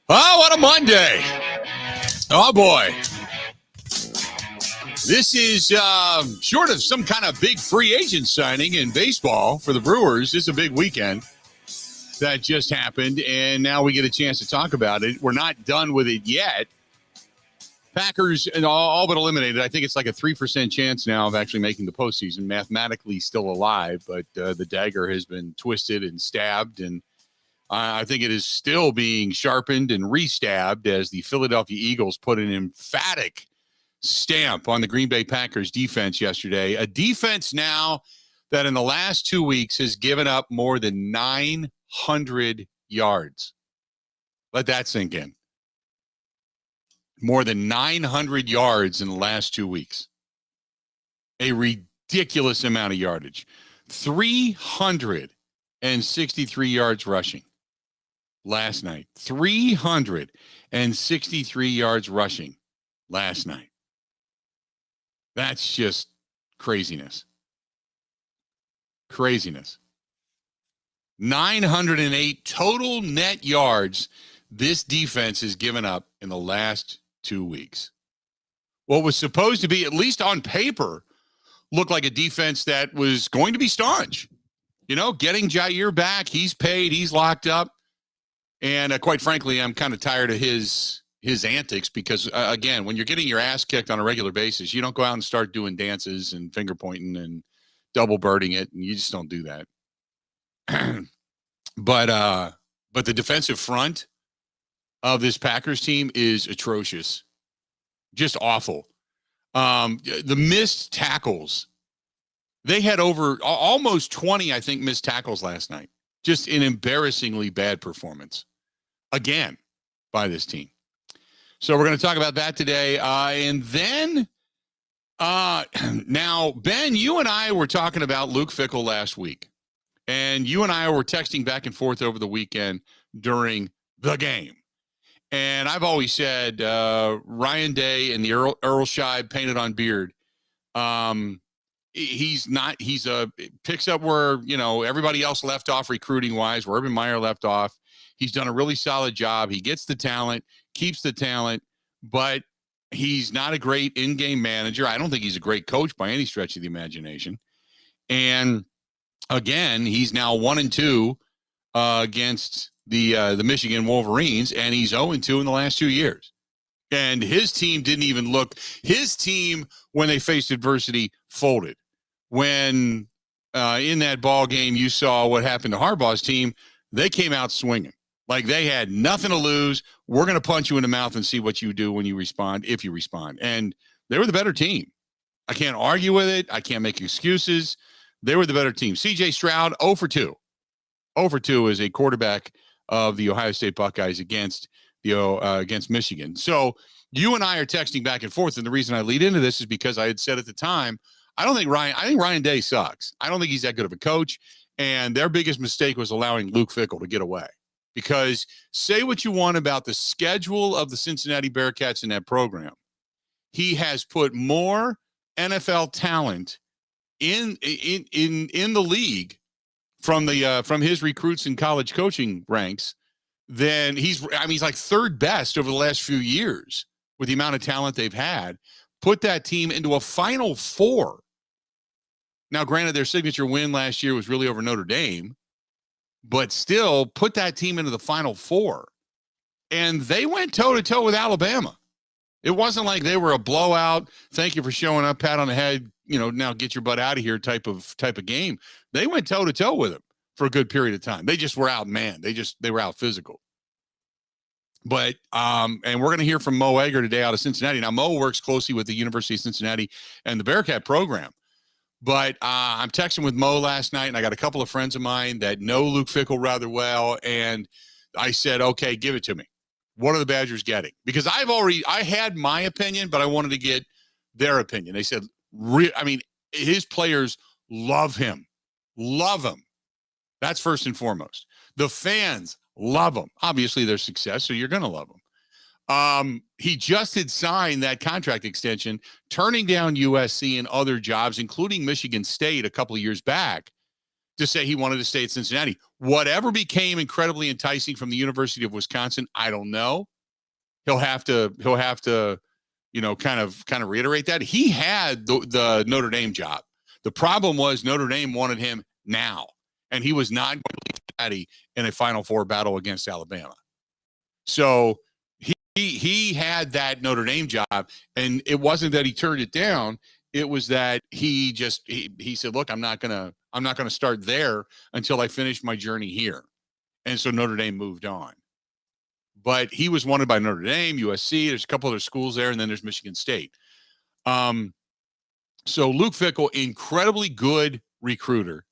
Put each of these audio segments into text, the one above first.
Oh, what a Monday. Oh, boy. This is short of some kind of big free agent signing in baseball for the Brewers. It's a big weekend that just happened, and now we get a chance to talk about it. We're not done with it yet. Packers all but eliminated. I think it's like a 3% chance now of actually making the postseason. Mathematically still alive, but the dagger has been twisted and stabbed, and I think it is still being sharpened and re-stabbed as the Philadelphia Eagles put an emphatic stamp on the Green Bay Packers defense yesterday. A defense now that in the last 2 weeks has given up more than 900 yards. Let that sink in. More than 900 yards in the last 2 weeks. A ridiculous amount of yardage. 363 yards rushing last night. 363 yards rushing last night. That's just craziness. Craziness. 908 total net yards this defense has given up in the last 2 weeks. What was supposed to be, at least on paper, looked like a defense that was going to be staunch. You know, getting Jair back, he's paid, he's locked up. And quite frankly, I'm kind of tired of his antics because, again, when you're getting your ass kicked on a regular basis, you don't go out and start doing dances and finger pointing and double birding it, and you just don't do that. But the defensive front of this Packers team is atrocious. Just awful. The missed tackles. They had over almost 20, I think, missed tackles last night. Just an embarrassingly bad performance. Again, by this team. So we're going to talk about that today. And then, now, Ben, you and I were talking about Luke Fickell last week. And you and I were texting back and forth over the weekend during the game. And I've always said Ryan Day and the Earl Scheib painted on beard. He's picks up where, everybody else left off recruiting wise, where Urban Meyer left off. He's done a really solid job. He gets the talent, keeps the talent, but he's not a great in-game manager. I don't think he's a great coach by any stretch of the imagination. And again, he's now 1-2 against the Michigan Wolverines, and he's 0-2 in the last 2 years. And his team didn't even look. His team, when they faced adversity, folded. When in that ball game, you saw what happened to Harbaugh's team. They came out swinging. Like they had nothing to lose. We're going to punch you in the mouth and see what you do when you respond, if you respond. And they were the better team. I can't argue with it. I can't make excuses. They were the better team. C.J. Stroud, 0-2. 0-2 as a quarterback of the Ohio State Buckeyes against Michigan. So you and I are texting back and forth, and the reason I lead into this is because I had said at the time, I think Ryan Day sucks. I don't think he's that good of a coach, and their biggest mistake was allowing Luke Fickell to get away. Because say what you want about the schedule of the Cincinnati Bearcats in that program, he has put more NFL talent in the league from his recruits in college coaching ranks than he's like third best over the last few years with the amount of talent they've had. Put that team into a Final Four. Now, granted, their signature win last year was really over Notre Dame, but still put that team into the Final Four. And they went toe-to-toe with Alabama. It wasn't like they were a blowout, thank you for showing up, pat on the head, now get your butt out of here type of game. They went toe-to-toe with them for a good period of time. They just were outmanned. They were out physical. But, and we're going to hear from Mo Egger today out of Cincinnati. Now, Mo works closely with the University of Cincinnati and the Bearcat program. But I'm texting with Mo last night, and I got a couple of friends of mine that know Luke Fickell rather well. And I said, okay, give it to me. What are the Badgers getting? Because I had my opinion, but I wanted to get their opinion. They said, his players love him. Love him. That's first and foremost. The fans love him. Obviously, their success, so you're going to love him. He just had signed that contract extension, turning down USC and other jobs, including Michigan State a couple of years back, to say he wanted to stay at Cincinnati. Whatever became incredibly enticing from the University of Wisconsin, I don't know. He'll have to, kind of reiterate that. He had the Notre Dame job. The problem was Notre Dame wanted him now, and he was not going to leave Cincinnati in a Final Four battle against Alabama. So he had that Notre Dame job, and it wasn't that he turned it down. It was that he said, look, I'm not gonna start there until I finish my journey here. And so Notre Dame moved on. But he was wanted by Notre Dame, USC. There's a couple other schools there, and then there's Michigan State. So Luke Fickell, incredibly good recruiter,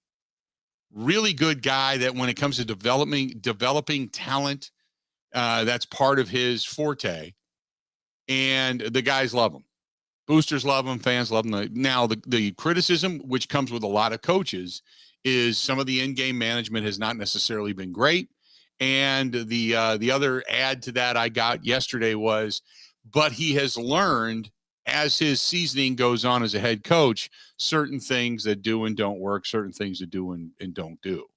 really good guy that when it comes to developing talent, that's part of his forte. And the guys love him. Boosters love him. Fans love him. Now, the criticism, which comes with a lot of coaches, is some of the in-game management has not necessarily been great. And the other add to that I got yesterday was, but he has learned as his seasoning goes on as a head coach, certain things that do and don't work, certain things that do and don't do.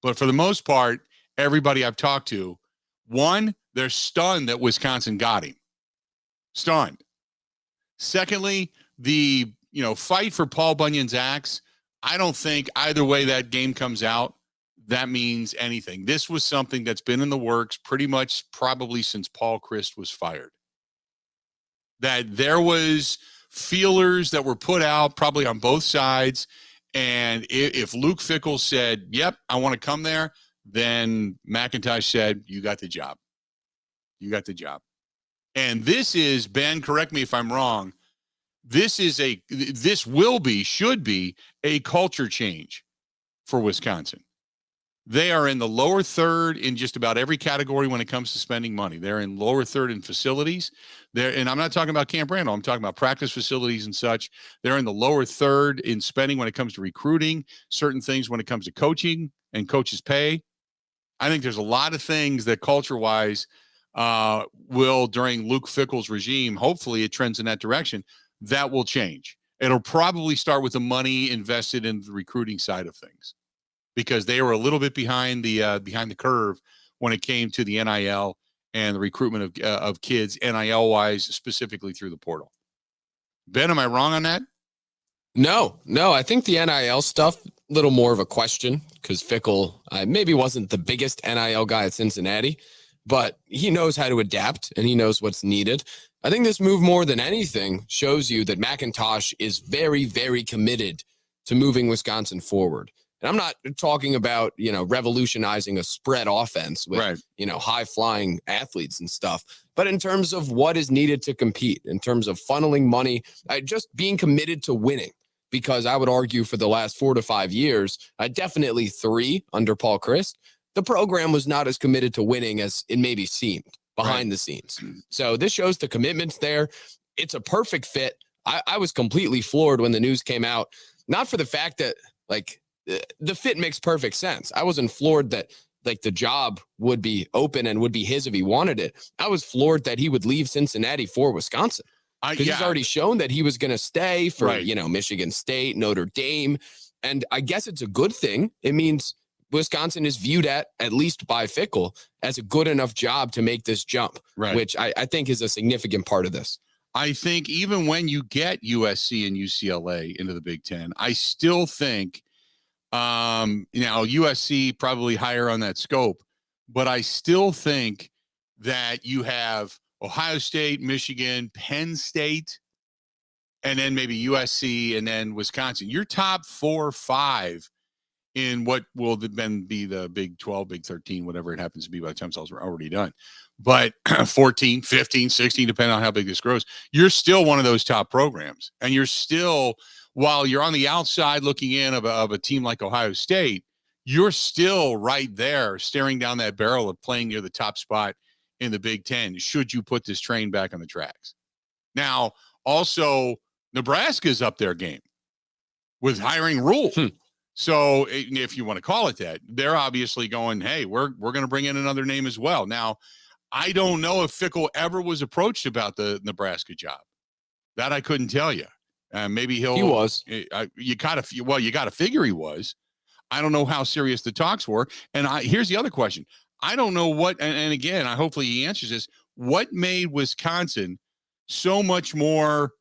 But for the most part, everybody I've talked to, one, they're stunned that Wisconsin got him. Stunned. Secondly, the fight for Paul Bunyan's axe, I don't think either way that game comes out, that means anything. This was something that's been in the works pretty much probably since Paul Chryst was fired. That there was feelers that were put out probably on both sides. And if Luke Fickell said, yep, I want to come there, then McIntosh said, you got the job. You got the job. And this is, Ben, correct me if I'm wrong, should be a culture change for Wisconsin. They are in the lower third in just about every category when it comes to spending money. They're in lower third in facilities. And I'm not talking about Camp Randall. I'm talking about practice facilities and such. They're in the lower third in spending when it comes to recruiting, certain things when it comes to coaching and coaches' pay. I think there's a lot of things that culture-wise will, during Luke Fickell's regime, hopefully it trends in that direction, that will change. It'll probably start with the money invested in the recruiting side of things, because they were a little bit behind the curve when it came to the NIL and the recruitment of kids NIL-wise, specifically through the portal. Ben, am I wrong on that? No. I think the NIL stuff, a little more of a question, because Fickell maybe wasn't the biggest NIL guy at Cincinnati, but he knows how to adapt and he knows what's needed. I think this move, more than anything, shows you that McIntosh is very, very committed to moving Wisconsin forward. And I'm not talking about, revolutionizing a spread offense with, right, high-flying athletes and stuff, but in terms of what is needed to compete, in terms of funneling money, just being committed to winning. Because I would argue for the last 4 to 5 years, definitely 3 under Paul Chryst, the program was not as committed to winning as it maybe seemed behind the scenes. So this shows the commitment's there. It's a perfect fit. I was completely floored when the news came out, not for the fact that, the fit makes perfect sense. I wasn't floored that the job would be open and would be his if he wanted it. I was floored that he would leave Cincinnati for Wisconsin, because he's already shown that he was going to stay for, Michigan State, Notre Dame. And I guess it's a good thing. It means Wisconsin is viewed at least by Fickell, as a good enough job to make this jump, which I think is a significant part of this. I think even when you get USC and UCLA into the Big Ten, I still think, USC probably higher on that scope, but I still think that you have Ohio State, Michigan, Penn State, and then maybe USC and then Wisconsin. Your top 4 or 5 in what will then be the Big 12, Big 13, whatever it happens to be by the time it's all already done. But 14, 15, 16, depending on how big this grows, you're still one of those top programs. And you're still, while you're on the outside looking in of a team like Ohio State, you're still right there staring down that barrel of playing near the top spot in the Big Ten, should you put this train back on the tracks. Now, also, Nebraska's up their game with hiring Rule. So if you want to call it that, they're obviously going, hey, we're going to bring in another name as well. Now, I don't know if Fickell ever was approached about the Nebraska job. That I couldn't tell you. Maybe he was. You got to figure he was. I don't know how serious the talks were. And here's the other question. I don't know what, and again, hopefully he answers this. What made Wisconsin so much more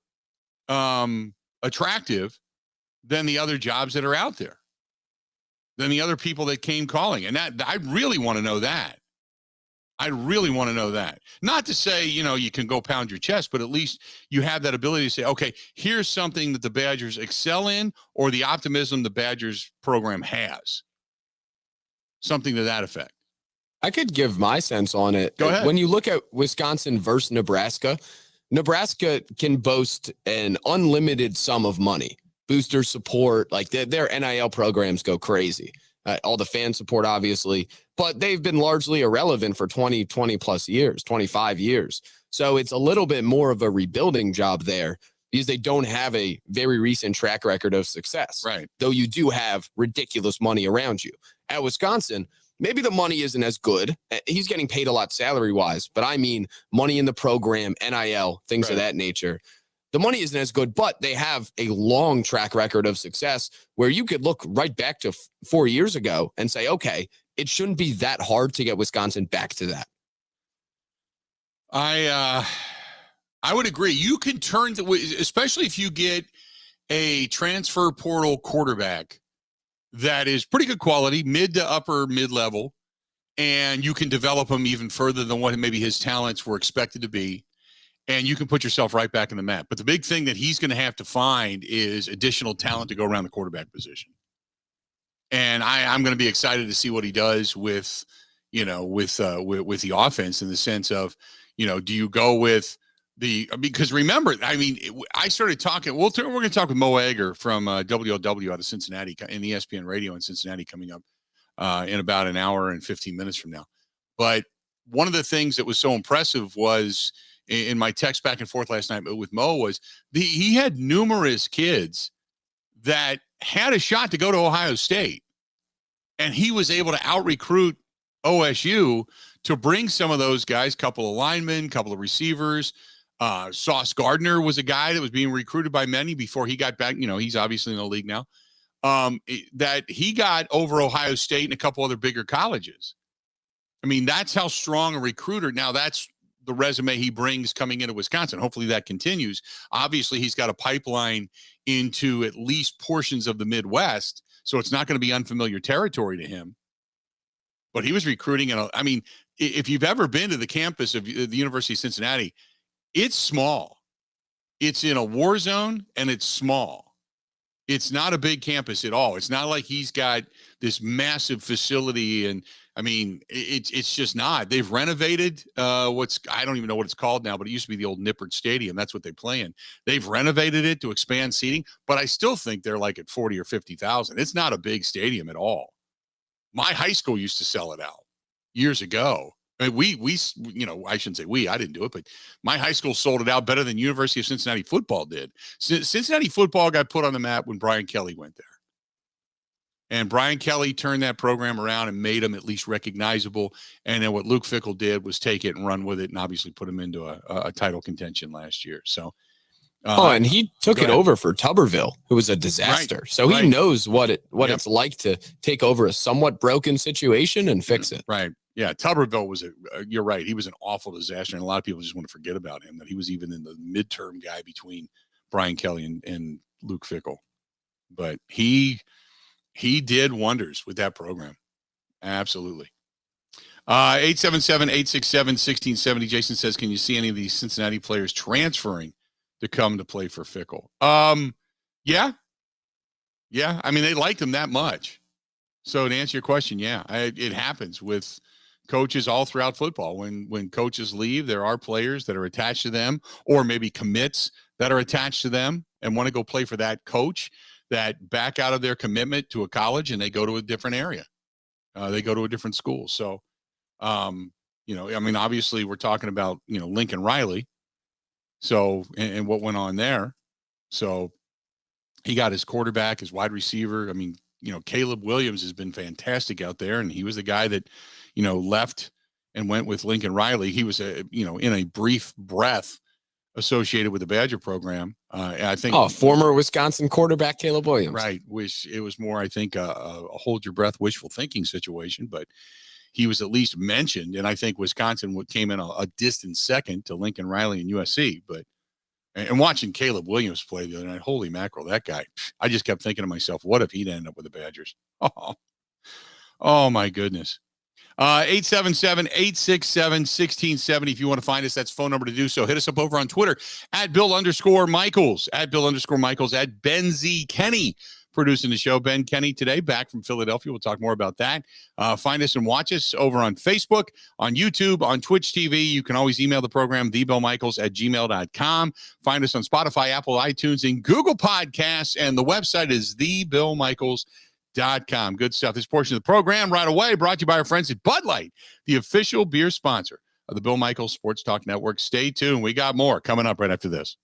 attractive than the other jobs that are out there, than the other people that came calling? And that I really want to know that. I really want to know that. Not to say, you can go pound your chest, but at least you have that ability to say, okay, here's something that the Badgers excel in, or the optimism the Badgers program has. Something to that effect. I could give my sense on it. Go ahead. When you look at Wisconsin versus Nebraska, Nebraska can boast an unlimited sum of money, booster support, like their NIL programs go crazy. All the fan support, obviously, but they've been largely irrelevant for 20 plus years, 25 years. So it's a little bit more of a rebuilding job there because they don't have a very recent track record of success. Right. Though you do have ridiculous money around you. At Wisconsin, maybe the money isn't as good. He's getting paid a lot salary-wise, but I mean money in the program, NIL, things of that nature. The money isn't as good, but they have a long track record of success where you could look right back to 4 years ago and say, okay, it shouldn't be that hard to get Wisconsin back to that. I would agree. You can turn, especially if you get a transfer portal quarterback that is pretty good quality, mid to upper mid-level, and you can develop him even further than what maybe his talents were expected to be. And you can put yourself right back in the map. But the big thing that he's going to have to find is additional talent to go around the quarterback position. And I'm going to be excited to see what he does with the offense, in the sense of, do you go with because remember, I started talking, we're going to talk with Mo Egger from WLW out of Cincinnati in the ESPN radio in Cincinnati coming up in about an hour and 15 minutes from now. But one of the things that was so impressive was, in my text back and forth last night with Mo, was he had numerous kids that had a shot to go to Ohio State, and he was able to out-recruit OSU to bring some of those guys, couple of linemen, couple of receivers. Sauce Gardner was a guy that was being recruited by many before he got back. He's obviously in the league now. That he got over Ohio State and a couple other bigger colleges. That's how strong a recruiter. Now, that's the resume he brings coming into Wisconsin. Hopefully that continues. Obviously, he's got a pipeline into at least portions of the Midwest, so it's not going to be unfamiliar territory to him. But he was recruiting, if you've ever been to the campus of the University of Cincinnati, it's small. It's in a war zone, and it's small. It's not a big campus at all. It's not like he's got this massive facility, and it's just not. They've renovated I don't even know what it's called now, but it used to be the old Nippert Stadium. That's what they play in. They've renovated it to expand seating, but I still think they're like at 40 or 50,000. It's not a big stadium at all. My high school used to sell it out years ago. I shouldn't say I didn't do it, but my high school sold it out better than University of Cincinnati football did. Cincinnati football got put on the map when Brian Kelly went there. And Brian Kelly turned that program around and made them at least recognizable. And then what Luke Fickell did was take it and run with it, and obviously put him into a title contention last year. So, and he took it over for Tuberville, who was a disaster. Right, so he knows what it's like to take over a somewhat broken situation and fix it. Right. Yeah. Tuberville was you're right. He was an awful disaster. And a lot of people just want to forget about him, that he was even in the midterm guy between Brian Kelly and Luke Fickell. But he did wonders with that program. Absolutely. 877-867-1670. Jason says, can you see any of these Cincinnati players transferring to come to play for Fickell? Yeah. They liked him that much. So to answer your question, yeah, it happens with coaches all throughout football. When coaches leave, there are players that are attached to them, or maybe commits that are attached to them and want to go play for that coach, that back out of their commitment to a college and they go to a different area. They go to a different school. So, obviously we're talking about, Lincoln Riley. So, and what went on there. So he got his quarterback, his wide receiver. Caleb Williams has been fantastic out there. And he was the guy that, left and went with Lincoln Riley. He was in a brief breath associated with the Badger program. I think. Oh, former Wisconsin quarterback Caleb Williams. Right. Wish it was more, I think, a hold your breath, wishful thinking situation, but he was at least mentioned. And I think Wisconsin came in a distant second to Lincoln Riley and USC. But and watching Caleb Williams play the other night, holy mackerel, that guy! I just kept thinking to myself, what if he'd end up with the Badgers? Oh my goodness. 877-867-1670. If you want to find us, that's phone number to do so. Hit us up over on Twitter at Bill_Michaels, at Bill_Michaels, at Ben Z. Kenny, producing the show. Ben Kenny today, back from Philadelphia. We'll talk more about that. Find us and watch us over on Facebook, on YouTube, on Twitch TV. You can always email the program, thebillmichaels@gmail.com. Find us on Spotify, Apple, iTunes, and Google Podcasts. And the website is thebillmichaels.com. Good stuff. This portion of the program right away brought to you by our friends at Bud Light, the official beer sponsor of the Bill Michaels Sports Talk Network. Stay tuned. We got more coming up right after this.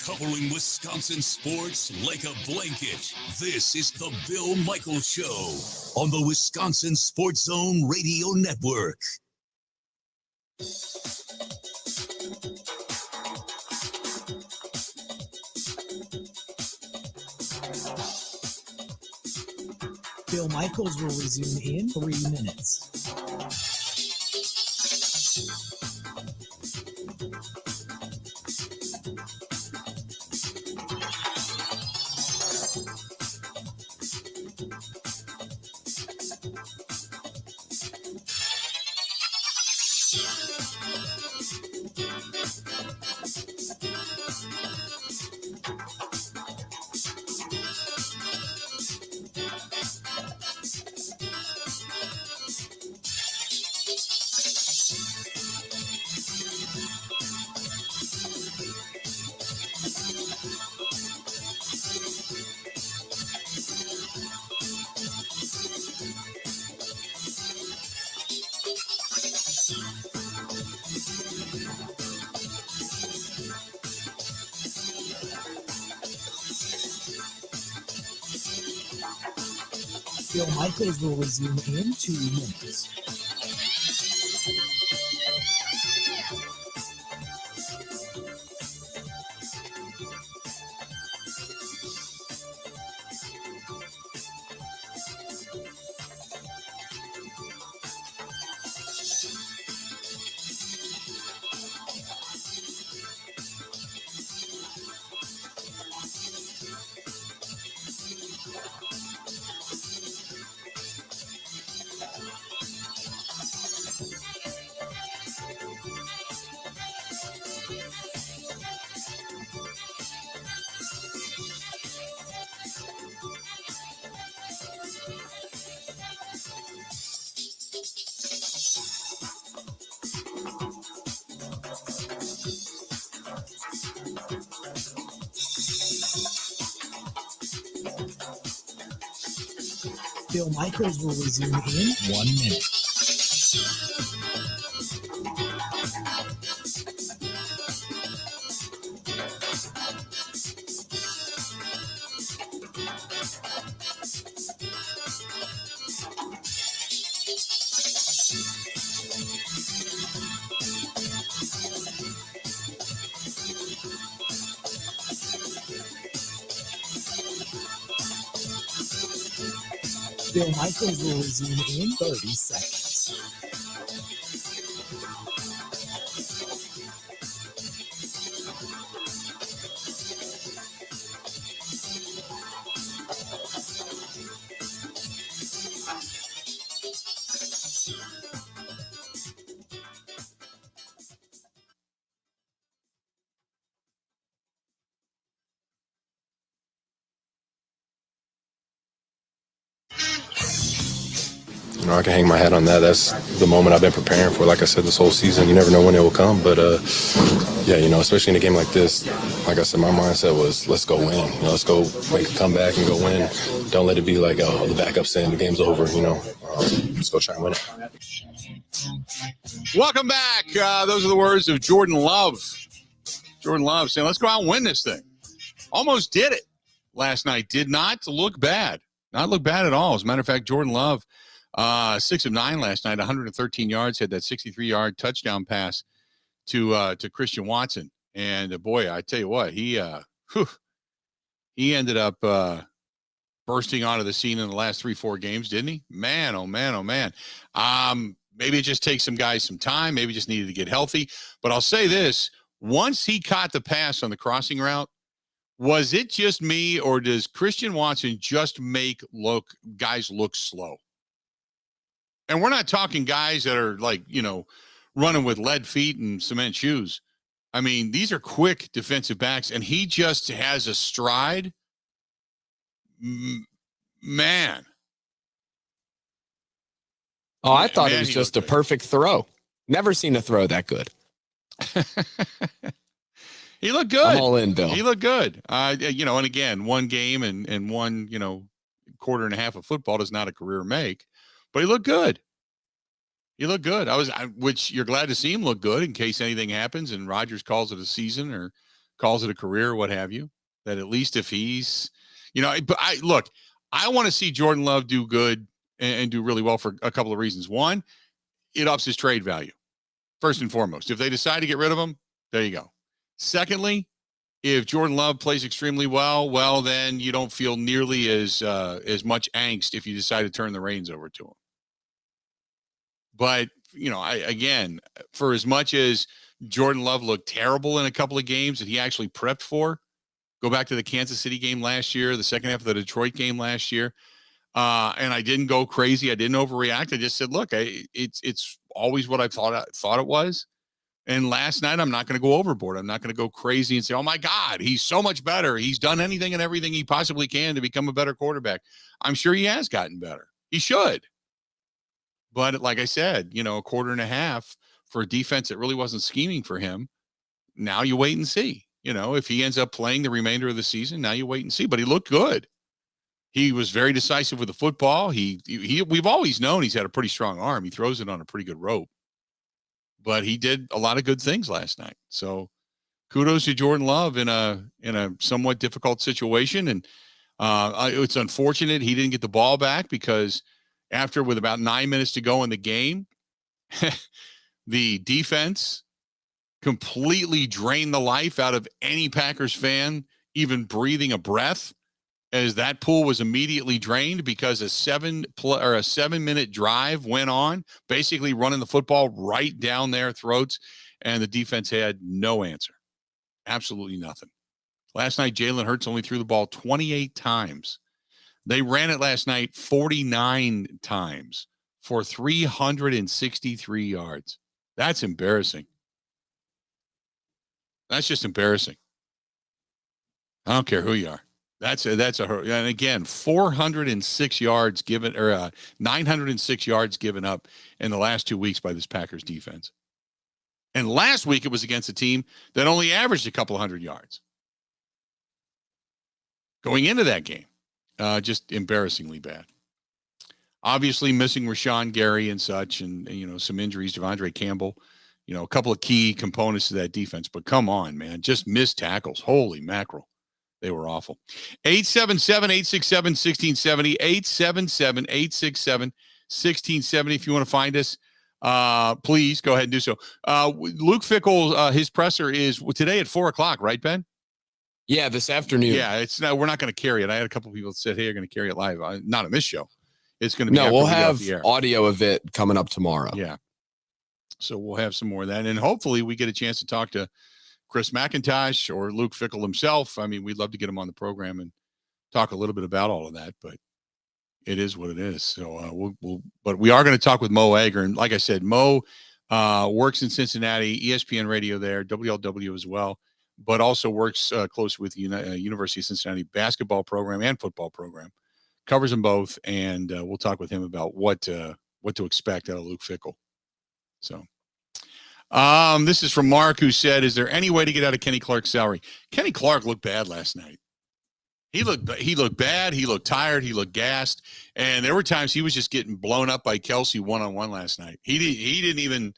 Covering Wisconsin sports like a blanket. This is the Bill Michaels Show on the Wisconsin Sports Zone Radio Network. Bill Michaels will resume in 3 minutes. Bill Michaels will resume in 2 minutes. Bill Michaels will resume in 1 minute. Bill Michaels will resume in 30 seconds. You know, I can hang my hat on that. That's the moment I've been preparing for. Like I said, this whole season, you never know when it will come. But, yeah, you know, especially in a game like this, like I said, my mindset was, let's go win. You know, let's go make a comeback and go win. Don't let it be like, oh, the backup's saying the game's over, you know. Let's go try and win it. Welcome back. Those are the words of Jordan Love. Jordan Love saying, let's go out and win this thing. Almost did it last night. Did not look bad. Not look bad at all. As a matter of fact, Jordan Love, 6 of 9 last night, 113 yards, had that 63-yard touchdown pass to Christian Watson. And boy, I tell you what, he ended up bursting onto the scene in the last 3-4 games, didn't he? Man, oh man, oh man. Maybe it just takes some guys some time. Maybe just needed to get healthy. But I'll say this: once he caught the pass on the crossing route, was it just me, or does Christian Watson just make guys look slow? And we're not talking guys that are like, running with lead feet and cement shoes. I mean, these are quick defensive backs, and he just has a stride. Man. Oh, I thought it was just a perfect throw. Never seen a throw that good. He looked good. I'm all in, Bill. He looked good. And again, one game and one, quarter and a half of football does not a career make, but he looked good. He looked good. Which you're glad to see him look good in case anything happens and Rodgers calls it a season or calls it a career or what have you, that at least if he's, but I want to see Jordan Love do good and do really well for a couple of reasons. One, it ups his trade value. First and foremost, if they decide to get rid of him, there you go. Secondly, if Jordan Love plays extremely well, then you don't feel nearly as much angst if you decide to turn the reins over to him. But, again, for as much as Jordan Love looked terrible in a couple of games that he actually prepped for, go back to the Kansas City game last year, the second half of the Detroit game last year, and I didn't go crazy. I didn't overreact. I just said, look, it's always what I thought it was. And last night, I'm not going to go overboard. I'm not going to go crazy and say, oh, my God, he's so much better. He's done anything and everything he possibly can to become a better quarterback. I'm sure he has gotten better. He should. But like I said, a quarter and a half for a defense that really wasn't scheming for him. Now you wait and see. If he ends up playing the remainder of the season, now you wait and see. But he looked good. He was very decisive with the football. We've always known he's had a pretty strong arm. He throws it on a pretty good rope. But he did a lot of good things last night. So kudos to Jordan Love in a somewhat difficult situation. And it's unfortunate he didn't get the ball back because with about 9 minutes to go in the game, the defense completely drained the life out of any Packers fan even breathing a breath, as that pool was immediately drained because a 7-minute drive went on, basically running the football right down their throats, and the defense had no answer. Absolutely nothing. Last night, Jalen Hurts only threw the ball 28 times. They ran it last night 49 times for 363 yards. That's embarrassing. That's just embarrassing. I don't care who you are. That's and again, 406 yards given, or 906 yards given up in the last 2 weeks by this Packers defense. And last week it was against a team that only averaged a couple hundred yards going into that game. Just embarrassingly bad. Obviously missing Rashawn Gary and such, and some injuries, Devondre Campbell, a couple of key components to that defense. But come on, man, just missed tackles. Holy mackerel. They were awful. 877-867-1670, 877-867-1670. If you want to find us, please go ahead and do so. Luke Fickell, his presser is today at 4:00, right, Ben? Yeah, this afternoon. Yeah, we're not going to carry it. I had a couple of people that said, hey, you're going to carry it live. Not on this show. It's going to be. No, we'll have audio of it coming up tomorrow. Yeah. So we'll have some more of that. And hopefully we get a chance to talk to Chris McIntosh or Luke Fickell himself. I mean, we'd love to get him on the program and talk a little bit about all of that, but it is what it is. So but we are going to talk with Mo Egger. And like I said, Mo works in Cincinnati, ESPN radio there, WLW as well, but also works close with University of Cincinnati basketball program and football program. Covers them both, and we'll talk with him about what to expect out of Luke Fickell. So this is from Mark, who said, is there any way to get out of Kenny Clark's salary? Kenny Clark looked bad last night. He looked bad. He looked tired. He looked gassed. And there were times he was just getting blown up by Kelsey one-on-one last night. He didn't even,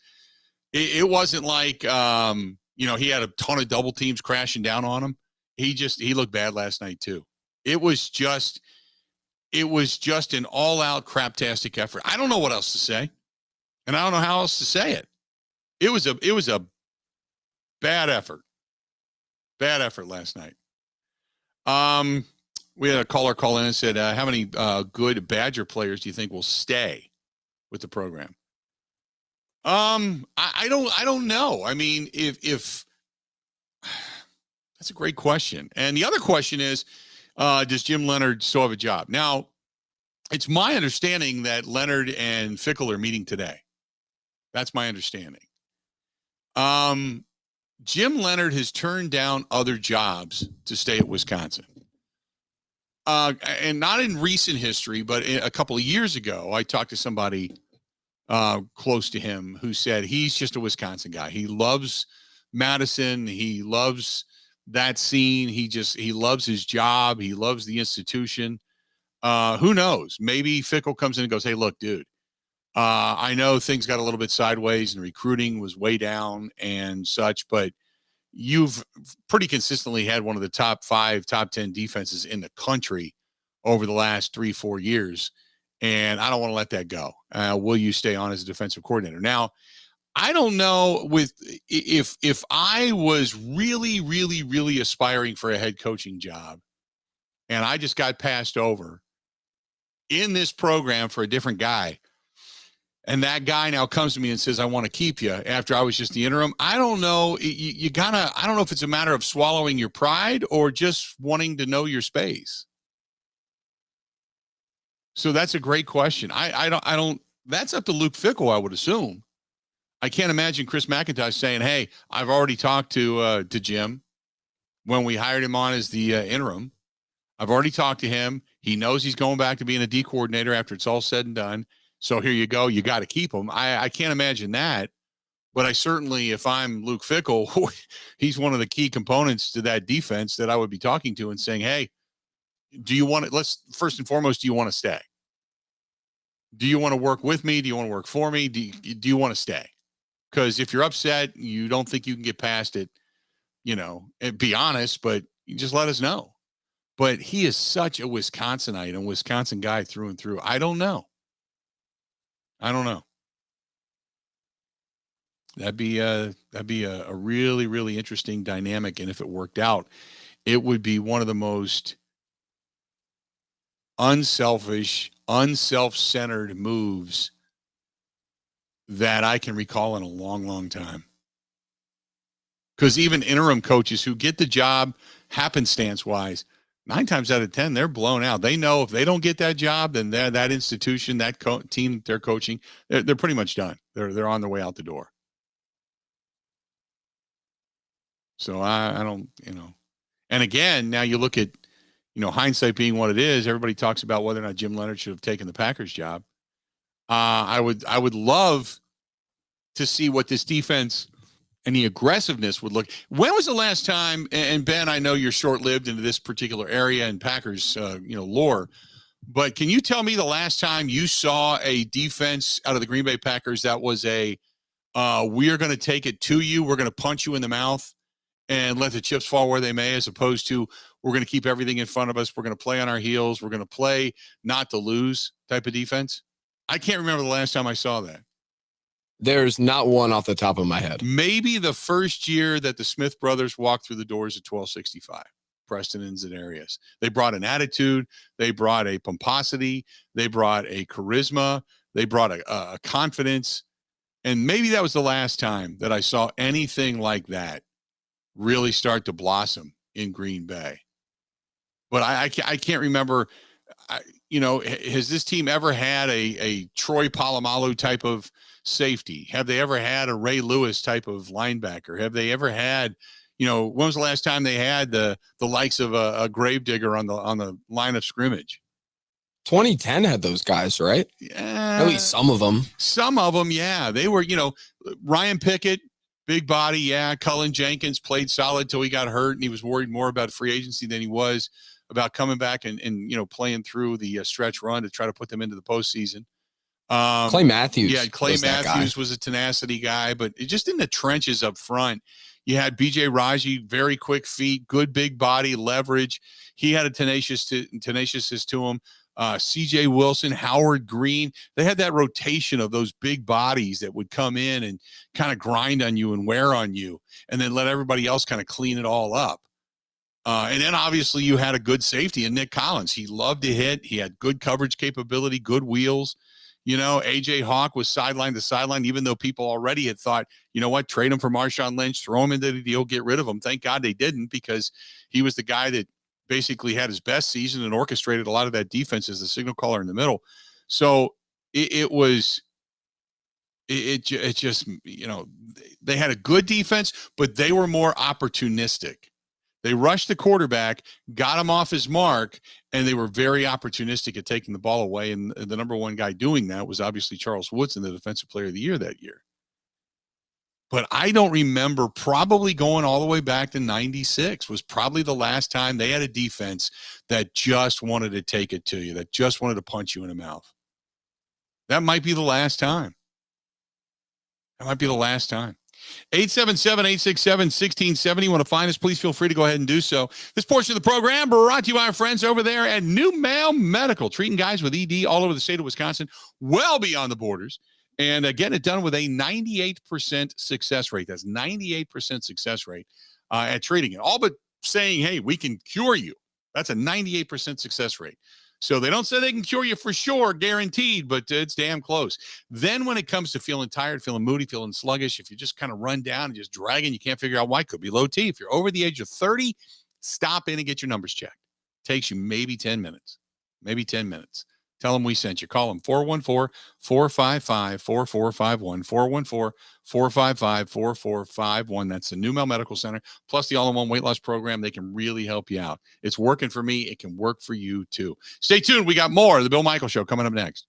it wasn't like, he had a ton of double teams crashing down on him. He looked bad last night too. It was just an all-out craptastic effort. I don't know what else to say. And I don't know how else to say it. It was a bad effort. Bad effort last night. We had a caller call in and said, how many good Badger players do you think will stay with the program? I don't know. I mean, if that's a great question. And the other question is, does Jim Leonhard still have a job? Now, it's my understanding that Leonhard and Fickell are meeting today. That's my understanding. Jim Leonhard has turned down other jobs to stay at Wisconsin. And not in recent history, but a couple of years ago, I talked to somebody close to him who said he's just a Wisconsin guy. He loves Madison. He loves that scene. He loves his job. He loves the institution. Who knows? Maybe Fickell comes in and goes, hey, look, dude, I know things got a little bit sideways and recruiting was way down and such, but you've pretty consistently had one of the top 5, top 10 defenses in the country over the last 3-4 years. And I don't want to let that go. Will you stay on as a defensive coordinator? Now, I don't know if I was really, really, really aspiring for a head coaching job and I just got passed over in this program for a different guy, and that guy now comes to me and says, I want to keep you after I was just the interim. I don't know. I don't know if it's a matter of swallowing your pride or just wanting to know your space. So that's a great question. I don't, that's up to Luke Fickell, I would assume. I can't imagine Chris McIntosh saying, hey, I've already talked to Jim when we hired him on as the interim. I've already talked to him. He knows he's going back to being a D coordinator after it's all said and done. So here you go. You got to keep him. I can't imagine that. But I certainly, if I'm Luke Fickell, he's one of the key components to that defense that I would be talking to and saying, hey, do you want to, first and foremost, do you want to stay? Do you want to work with me? Do you want to work for me? Do you want to stay? Because if you're upset, you don't think you can get past it, and be honest, but you just let us know. But he is such a Wisconsinite and Wisconsin guy through and through. I don't know. That'd be a really, really interesting dynamic. And if it worked out, it would be one of the most unselfish, unself-centered moves that I can recall in a long, long time. Because even interim coaches who get the job happenstance-wise, 9 times out of 10, they're blown out. They know if they don't get that job, then that institution, that team they're coaching, they're pretty much done. They're on their way out the door. So I don't, And again, now you look at, hindsight being what it is. Everybody talks about whether or not Jim Leonhard should have taken the Packers job. I would love to see what this defense and the aggressiveness would look. When was the last time, and Ben, I know you're short-lived into this particular area and Packers, lore, but can you tell me the last time you saw a defense out of the Green Bay Packers that was we are going to take it to you, we're going to punch you in the mouth and let the chips fall where they may, as opposed to we're going to keep everything in front of us, we're going to play on our heels, we're going to play not to lose type of defense? I can't remember the last time I saw that. There's not one off the top of my head. Maybe the first year that the Smith brothers walked through the doors at 1265, Preston and Zedarius. They brought an attitude. They brought a pomposity. They brought a charisma. They brought a confidence. And maybe that was the last time that I saw anything like that really start to blossom in Green Bay. But I can't remember, has this team ever had a Troy Polamalu type of safety? Have they ever had a Ray Lewis type of linebacker? Have they ever had, when was the last time they had the likes of a Gravedigger on the line of scrimmage? 2010 had those guys, right? Yeah. At least some of them. Some of them, yeah. They were, Ryan Pickett, big body, yeah. Cullen Jenkins played solid till he got hurt, and he was worried more about free agency than he was about coming back and playing through the stretch run to try to put them into the postseason. Clay Matthews. Yeah, Clay Matthews was a tenacity guy, but just in the trenches up front, you had BJ Raji, very quick feet, good big body, leverage. He had a tenaciousness to him. CJ Wilson, Howard Green, they had that rotation of those big bodies that would come in and kind of grind on you and wear on you, and then let everybody else kind of clean it all up. And then obviously you had a good safety in Nick Collins. He loved to hit. He had good coverage capability, good wheels. You know, A.J. Hawk was sideline to sideline, even though people already had thought, you know what, trade him for Marshawn Lynch, throw him into the deal, get rid of him. Thank God they didn't, because he was the guy that basically had his best season and orchestrated a lot of that defense as the signal caller in the middle. So it just, you know, they had a good defense, but they were more opportunistic. They rushed the quarterback, got him off his mark, and they were very opportunistic at taking the ball away. And the number one guy doing that was obviously Charles Woodson, the Defensive Player of the Year that year. But I don't remember, probably going all the way back to 96 was probably the last time they had a defense that just wanted to take it to you, that just wanted to punch you in the mouth. That might be the last time. That might be the last time. 877-867-1670. Want to find us? Please feel free to go ahead and do so. This portion of the program brought to you by our friends over there at New Mail Medical, treating guys with ED all over the state of Wisconsin, well beyond the borders, and getting it done with a 98% success rate. That's 98% success rate at treating it. All but saying, hey, we can cure you. That's a 98% success rate. So they don't say they can cure you for sure, guaranteed, but it's damn close. Then when it comes to feeling tired, feeling moody, feeling sluggish, if you just kind of run down and just dragging, you can't figure out why, could be low T. If you're over the age of 30, stop in and get your numbers checked. Takes you maybe 10 minutes. Maybe 10 minutes. Tell them we sent you. Call them 414-455-4451, 414-455-4451. That's the New Mel Medical Center, plus the all-in-one weight loss program. They can really help you out. It's working for me. It can work for you, too. Stay tuned. We got more of the Bill Michaels Show coming up next.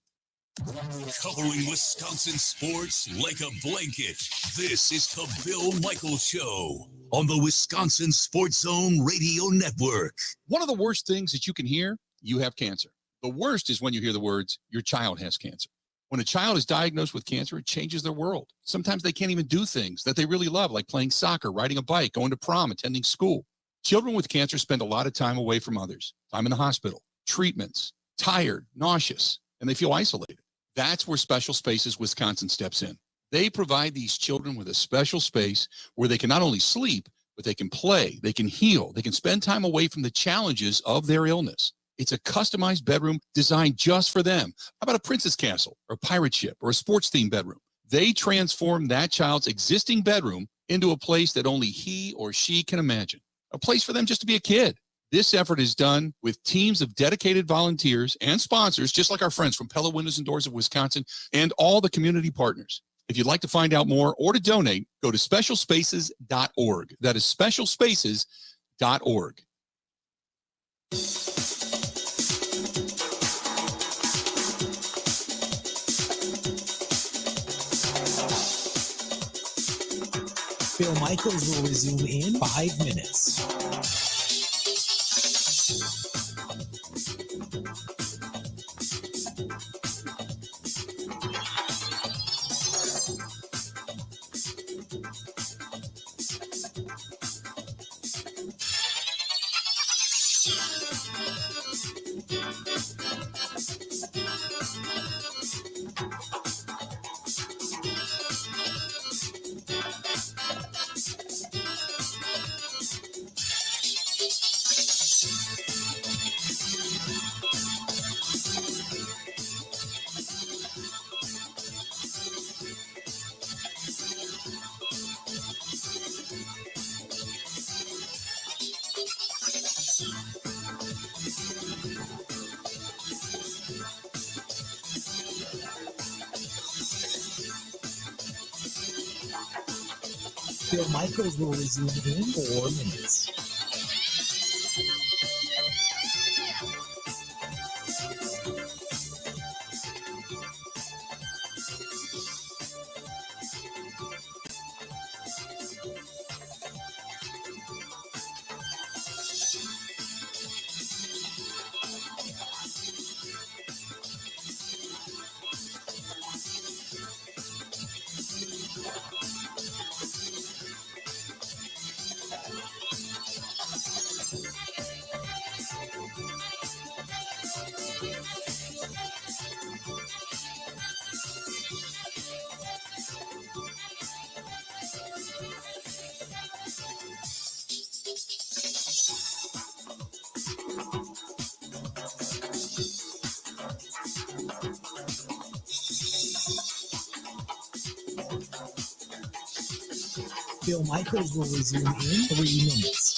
Covering Wisconsin sports like a blanket. This is the Bill Michaels Show on the Wisconsin Sports Zone Radio Network. One of the worst things that you can hear, you have cancer. The worst is when you hear the words, your child has cancer. When a child is diagnosed with cancer, it changes their world. Sometimes they can't even do things that they really love, like playing soccer, riding a bike, going to prom, attending school. Children with cancer spend a lot of time away from others, time in the hospital, treatments, tired, nauseous, and they feel isolated. That's where Special Spaces Wisconsin steps in. They provide these children with a special space where they can not only sleep, but they can play, they can heal, they can spend time away from the challenges of their illness. It's a customized bedroom designed just for them. How about a princess castle or a pirate ship or a sports-themed bedroom? They transform that child's existing bedroom into a place that only he or she can imagine, a place for them just to be a kid. This effort is done with teams of dedicated volunteers and sponsors, just like our friends from Pella Windows and Doors of Wisconsin and all the community partners. If you'd like to find out more or to donate, go to specialspaces.org. That is specialspaces.org. Bill Michaels will resume in 5 minutes. Bill Michaels will resume in 4 minutes. Bill Michaels will resume in 3 minutes.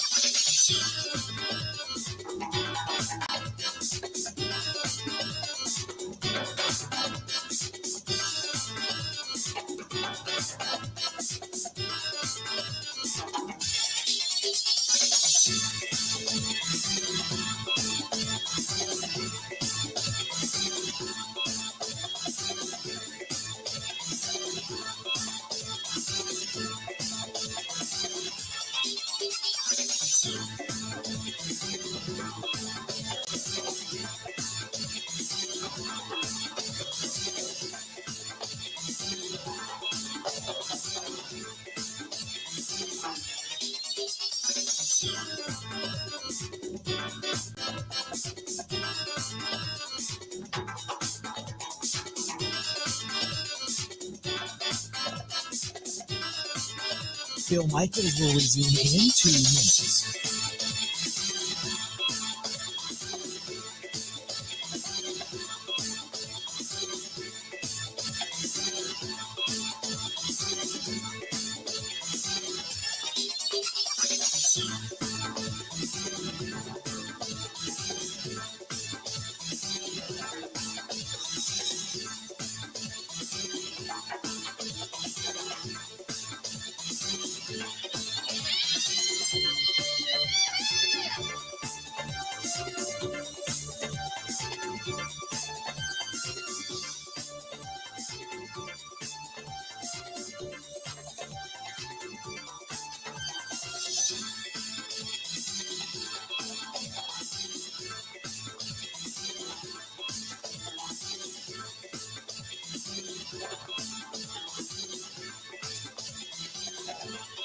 Bill Michaels will resume in 2 minutes.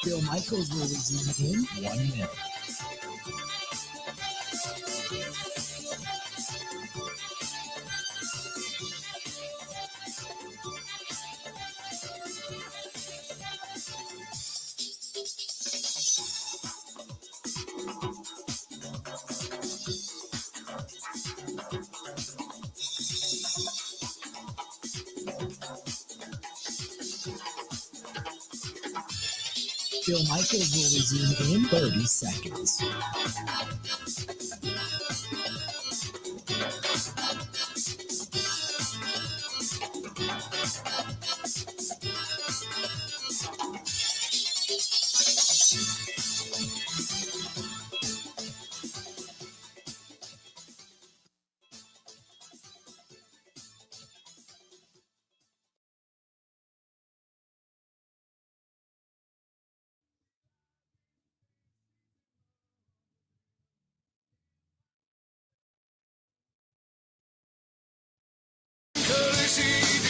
Bill Michaels will resume in 1 minute. Bill Michaels will resume in 30 seconds.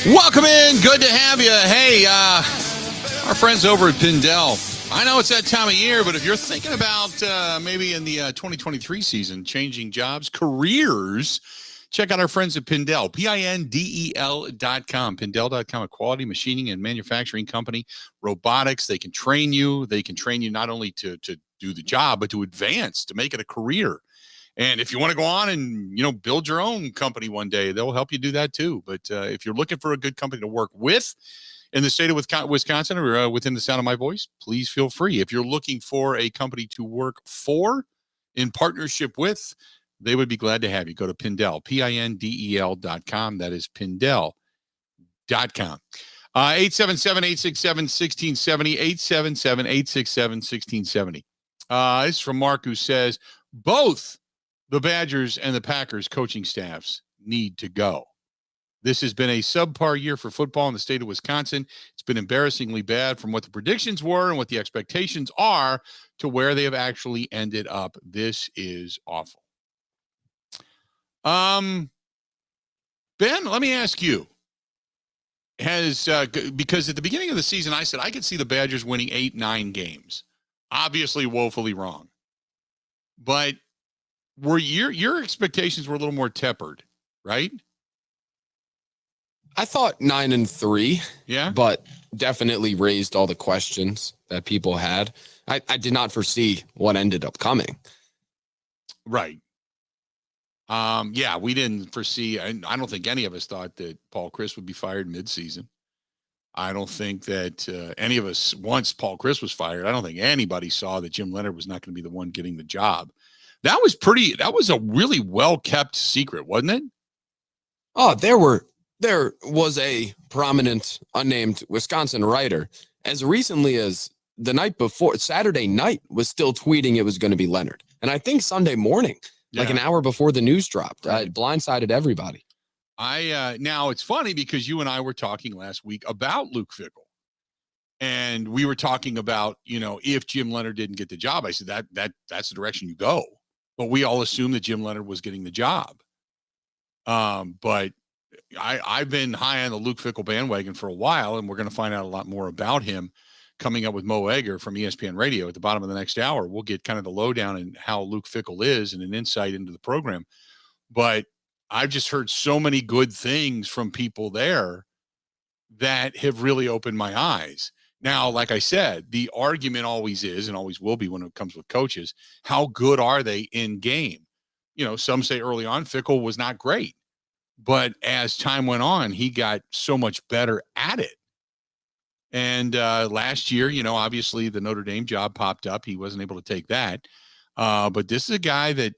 Welcome in. Good to have you. Hey, our friends over at Pindell. I know it's that time of year, but if you're thinking about maybe in the 2023 season, changing jobs, careers, check out our friends at Pindell, Pindel.com, Pindell.com, a quality machining and manufacturing company, robotics. They can train you. They can train you not only to do the job, but to advance, to make it a career. And if you want to go on and, build your own company one day, they'll help you do that too. But if you're looking for a good company to work with in the state of Wisconsin or within the sound of my voice, please feel free. If you're looking for a company to work for, in partnership with, they would be glad to have you. Go to Pindell, Pindel.com. That is Pindell.com. 877-867-1670, 877-867-1670. This is from Mark, who says, both the Badgers and the Packers coaching staffs need to go. This has been a subpar year for football in the state of Wisconsin. It's been embarrassingly bad from what the predictions were and what the expectations are to where they have actually ended up. This is awful. Ben, let me ask you. Because at the beginning of the season, I said I could see the Badgers winning 8-9 games. Obviously woefully wrong. But were your expectations were a little more tempered, right? I thought 9-3. Yeah. But definitely raised all the questions that people had. I did not foresee what ended up coming. Right. Yeah, we didn't foresee, I don't think any of us thought that Paul Chryst would be fired midseason. I don't think that any of us, once Paul Chryst was fired, I don't think anybody saw that Jim Leonard was not going to be the one getting the job. That was a really well-kept secret, wasn't it? Oh, there was a prominent unnamed Wisconsin writer as recently as the night before, Saturday night, was still tweeting it was going to be Leonard. And I think Sunday morning, like an hour before the news dropped, right. Blindsided everybody. Now it's funny because you and I were talking last week about Luke Fickell, and we were talking about, if Jim Leonard didn't get the job, I said that's the direction you go. But we all assumed that Jim Leonard was getting the job. But I've been high on the Luke Fickell bandwagon for a while, and we're going to find out a lot more about him coming up with Mo Egger from ESPN Radio at the bottom of the next hour. We'll get kind of the lowdown in how Luke Fickell is and an insight into the program. But I've just heard so many good things from people there that have really opened my eyes. Now, like I said, the argument always is and always will be when it comes with coaches, how good are they in game? Some say early on Fickell was not great, but as time went on, he got so much better at it. And last year, obviously the Notre Dame job popped up. He wasn't able to take that. But this is a guy that,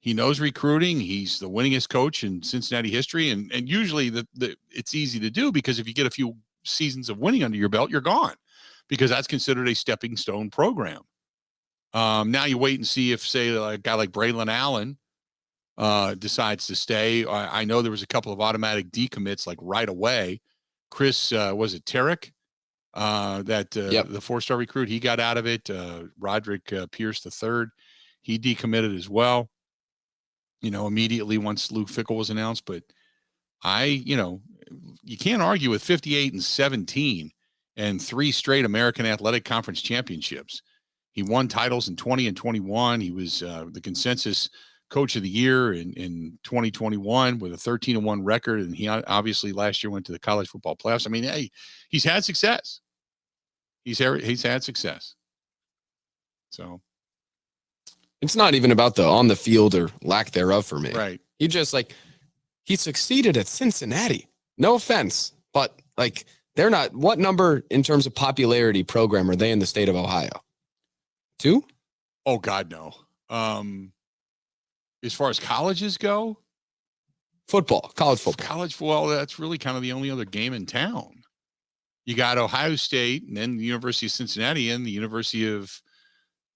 he knows recruiting. He's the winningest coach in Cincinnati history. And usually it's easy to do because if you get a few seasons of winning under your belt, you're gone because that's considered a stepping stone program. Now you wait and see if, say, a guy like Braylon Allen decides to stay. I know there was a couple of automatic decommits like right away. Chris, was it Tarek? The 4-star recruit, he got out of it. Roderick Pierce III, he decommitted as well, immediately once Luke Fickell was announced. But you can't argue with 58-17 and 3 straight American Athletic Conference championships. He won titles in 20 and 21. He was the consensus coach of the year in 2021 with a 13-1 record. And he obviously last year went to the college football playoffs. I mean, hey, he's had success. He's had success. So it's not even about the on the field or lack thereof for me. Right. He succeeded at Cincinnati. No offense, but they're not. What number in terms of popularity program are they in the state of Ohio? 2? Oh God, no. As far as colleges go, college football. Well, that's really kind of the only other game in town. You got Ohio State and then the University of Cincinnati and the University of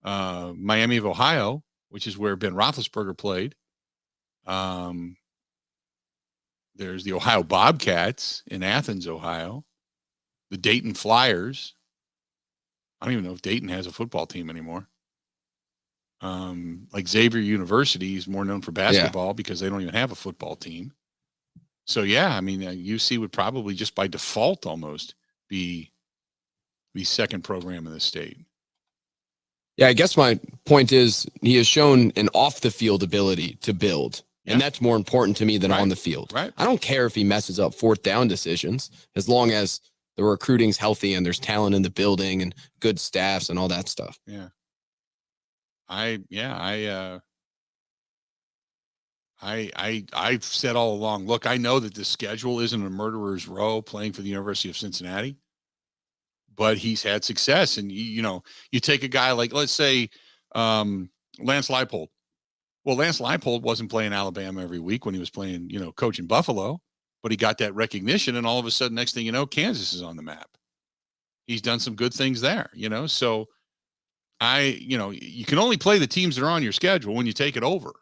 Miami of Ohio, which is where Ben Roethlisberger played. There's the Ohio Bobcats in Athens, Ohio. The Dayton Flyers. I don't even know if Dayton has a football team anymore. Like Xavier University is more known for basketball because they don't even have a football team. So, yeah, I mean, UC would probably just by default almost be the second program in the state. Yeah, I guess my point is he has shown an off-the-field ability to build, and that's more important to me than on the field. Right. I don't care if he messes up 4th down decisions as long as the recruiting's healthy and there's talent in the building and good staffs and all that stuff. Yeah. I've said all along, look, I know that the schedule isn't a murderer's row playing for the University of Cincinnati, but he's had success. And, you take a guy like, let's say, Lance Leipold. Well, Lance Leipold wasn't playing Alabama every week when he was playing, coaching Buffalo, but he got that recognition. And all of a sudden, next thing you know, Kansas is on the map. He's done some good things there, so you can only play the teams that are on your schedule when you take it over.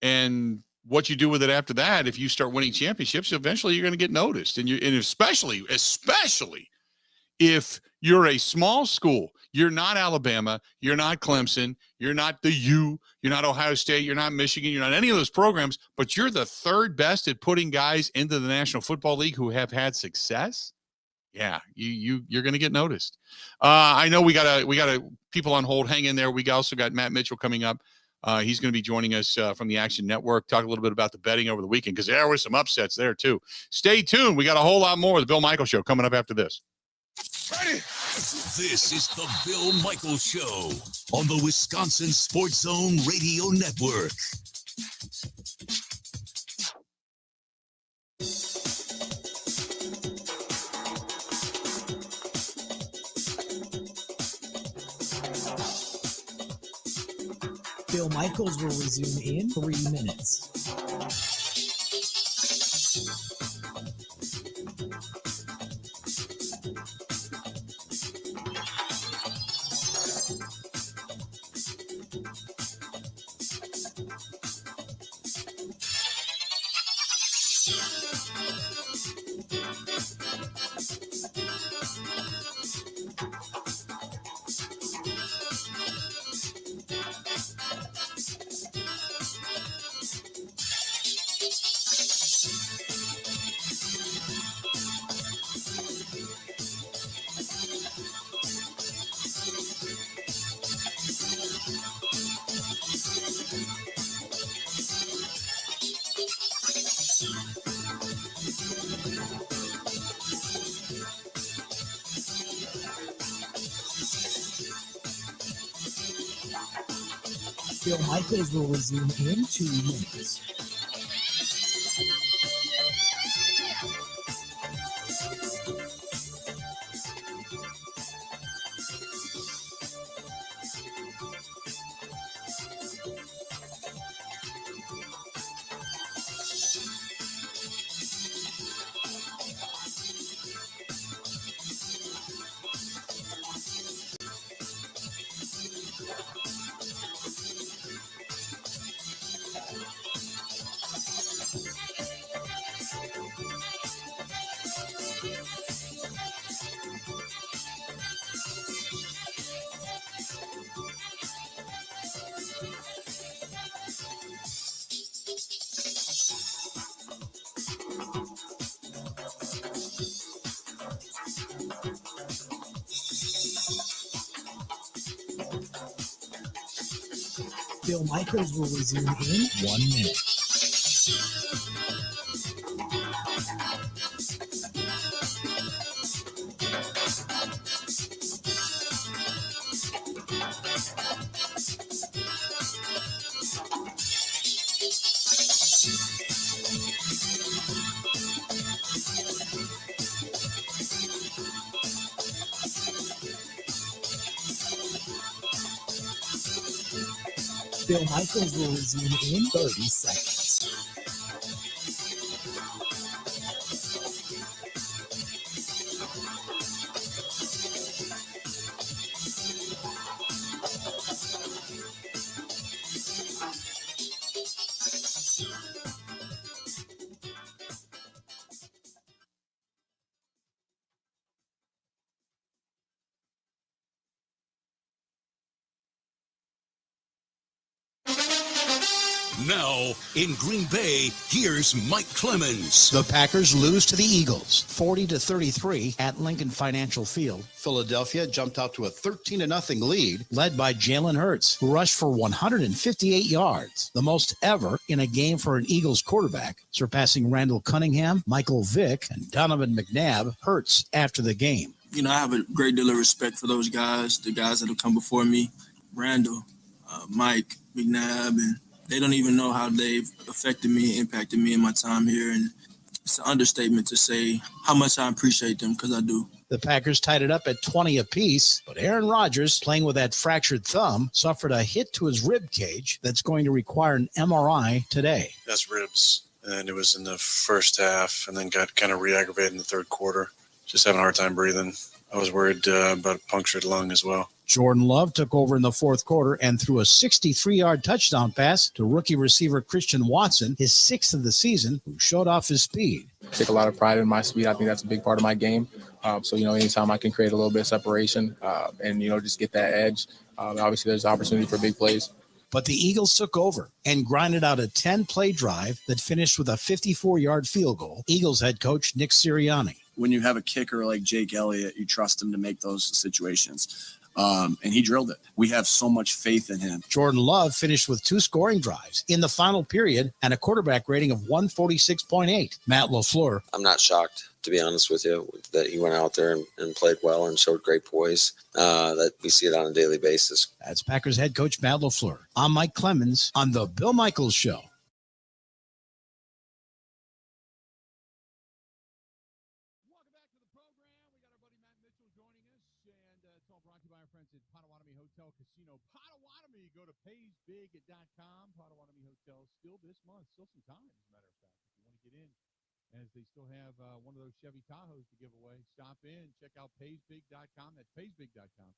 And what you do with it after that, if you start winning championships, eventually you're going to get noticed. And especially if you're a small school, you're not Alabama, you're not Clemson, you're not you're not Ohio State, you're not Michigan, you're not any of those programs, but you're the 3rd best at putting guys into the National Football League who have had success. Yeah, you're going to get noticed. I know we got people on hold. Hang in there. We also got Matt Mitchell coming up. He's going to be joining us from the Action Network. Talk a little bit about the betting over the weekend because there were some upsets there too. Stay tuned. We got a whole lot more of the Bill Michaels Show coming up after this. Ready? This is the Bill Michaels Show on the Wisconsin Sports Zone Radio Network. Bill Michaels will resume in 3 minutes. Bill Michaels will resume in 2 minutes. Bill Michaels will resume in 1 minute. Bill Michaels will resume in 30 seconds. Now, in Green Bay, here's Mike Clemens. The Packers lose to the Eagles, 40-33 at Lincoln Financial Field. Philadelphia jumped out to a 13-0 lead, led by Jalen Hurts, who rushed for 158 yards, the most ever in a game for an Eagles quarterback, surpassing Randall Cunningham, Michael Vick, and Donovan McNabb. Hurts after the game. You know, I have a great deal of respect for those guys, the guys that have come before me, Randall, Mike, McNabb, and they don't even know how they've affected me, impacted me in my time here. And it's an understatement to say how much I appreciate them, because I do. The Packers tied it up at 20 apiece, but Aaron Rodgers, playing with that fractured thumb, suffered a hit to his rib cage that's going to require an MRI today. That's ribs, and it was in the first half and then got kind of re-aggravated in the third quarter. Just having a hard time breathing. I was worried about a punctured lung as well. Jordan Love took over in the fourth quarter and threw a 63-yard touchdown pass to rookie receiver Christian Watson, his sixth of the season, who showed off his speed. I take a lot of pride in my speed. I think that's a big part of my game. So, anytime I can create a little bit of separation and, just get that edge, obviously there's opportunity for big plays. But the Eagles took over and grinded out a 10-play drive that finished with a 54-yard field goal. Eagles head coach Nick Sirianni. When you have a kicker like Jake Elliott, you trust him to make those situations. And he drilled it. We have so much faith in him. Jordan Love finished with 2 scoring drives in the final period and a quarterback rating of 146.8. Matt LaFleur. I'm not shocked, to be honest with you, that he went out there and played well and showed great poise. That we see it on a daily basis. That's Packers head coach Matt LaFleur. I'm Mike Clemens on The Bill Michaels Show. our friends at Potawatomi Hotel Casino. Potawatomi, go to paysbig.com. Potawatomi Hotel still this month, still some time, as a matter of fact, if you want to get in. As they still have one of those Chevy Tahoes to give away. Stop in, check out paysbig.com. That's paysbig.com.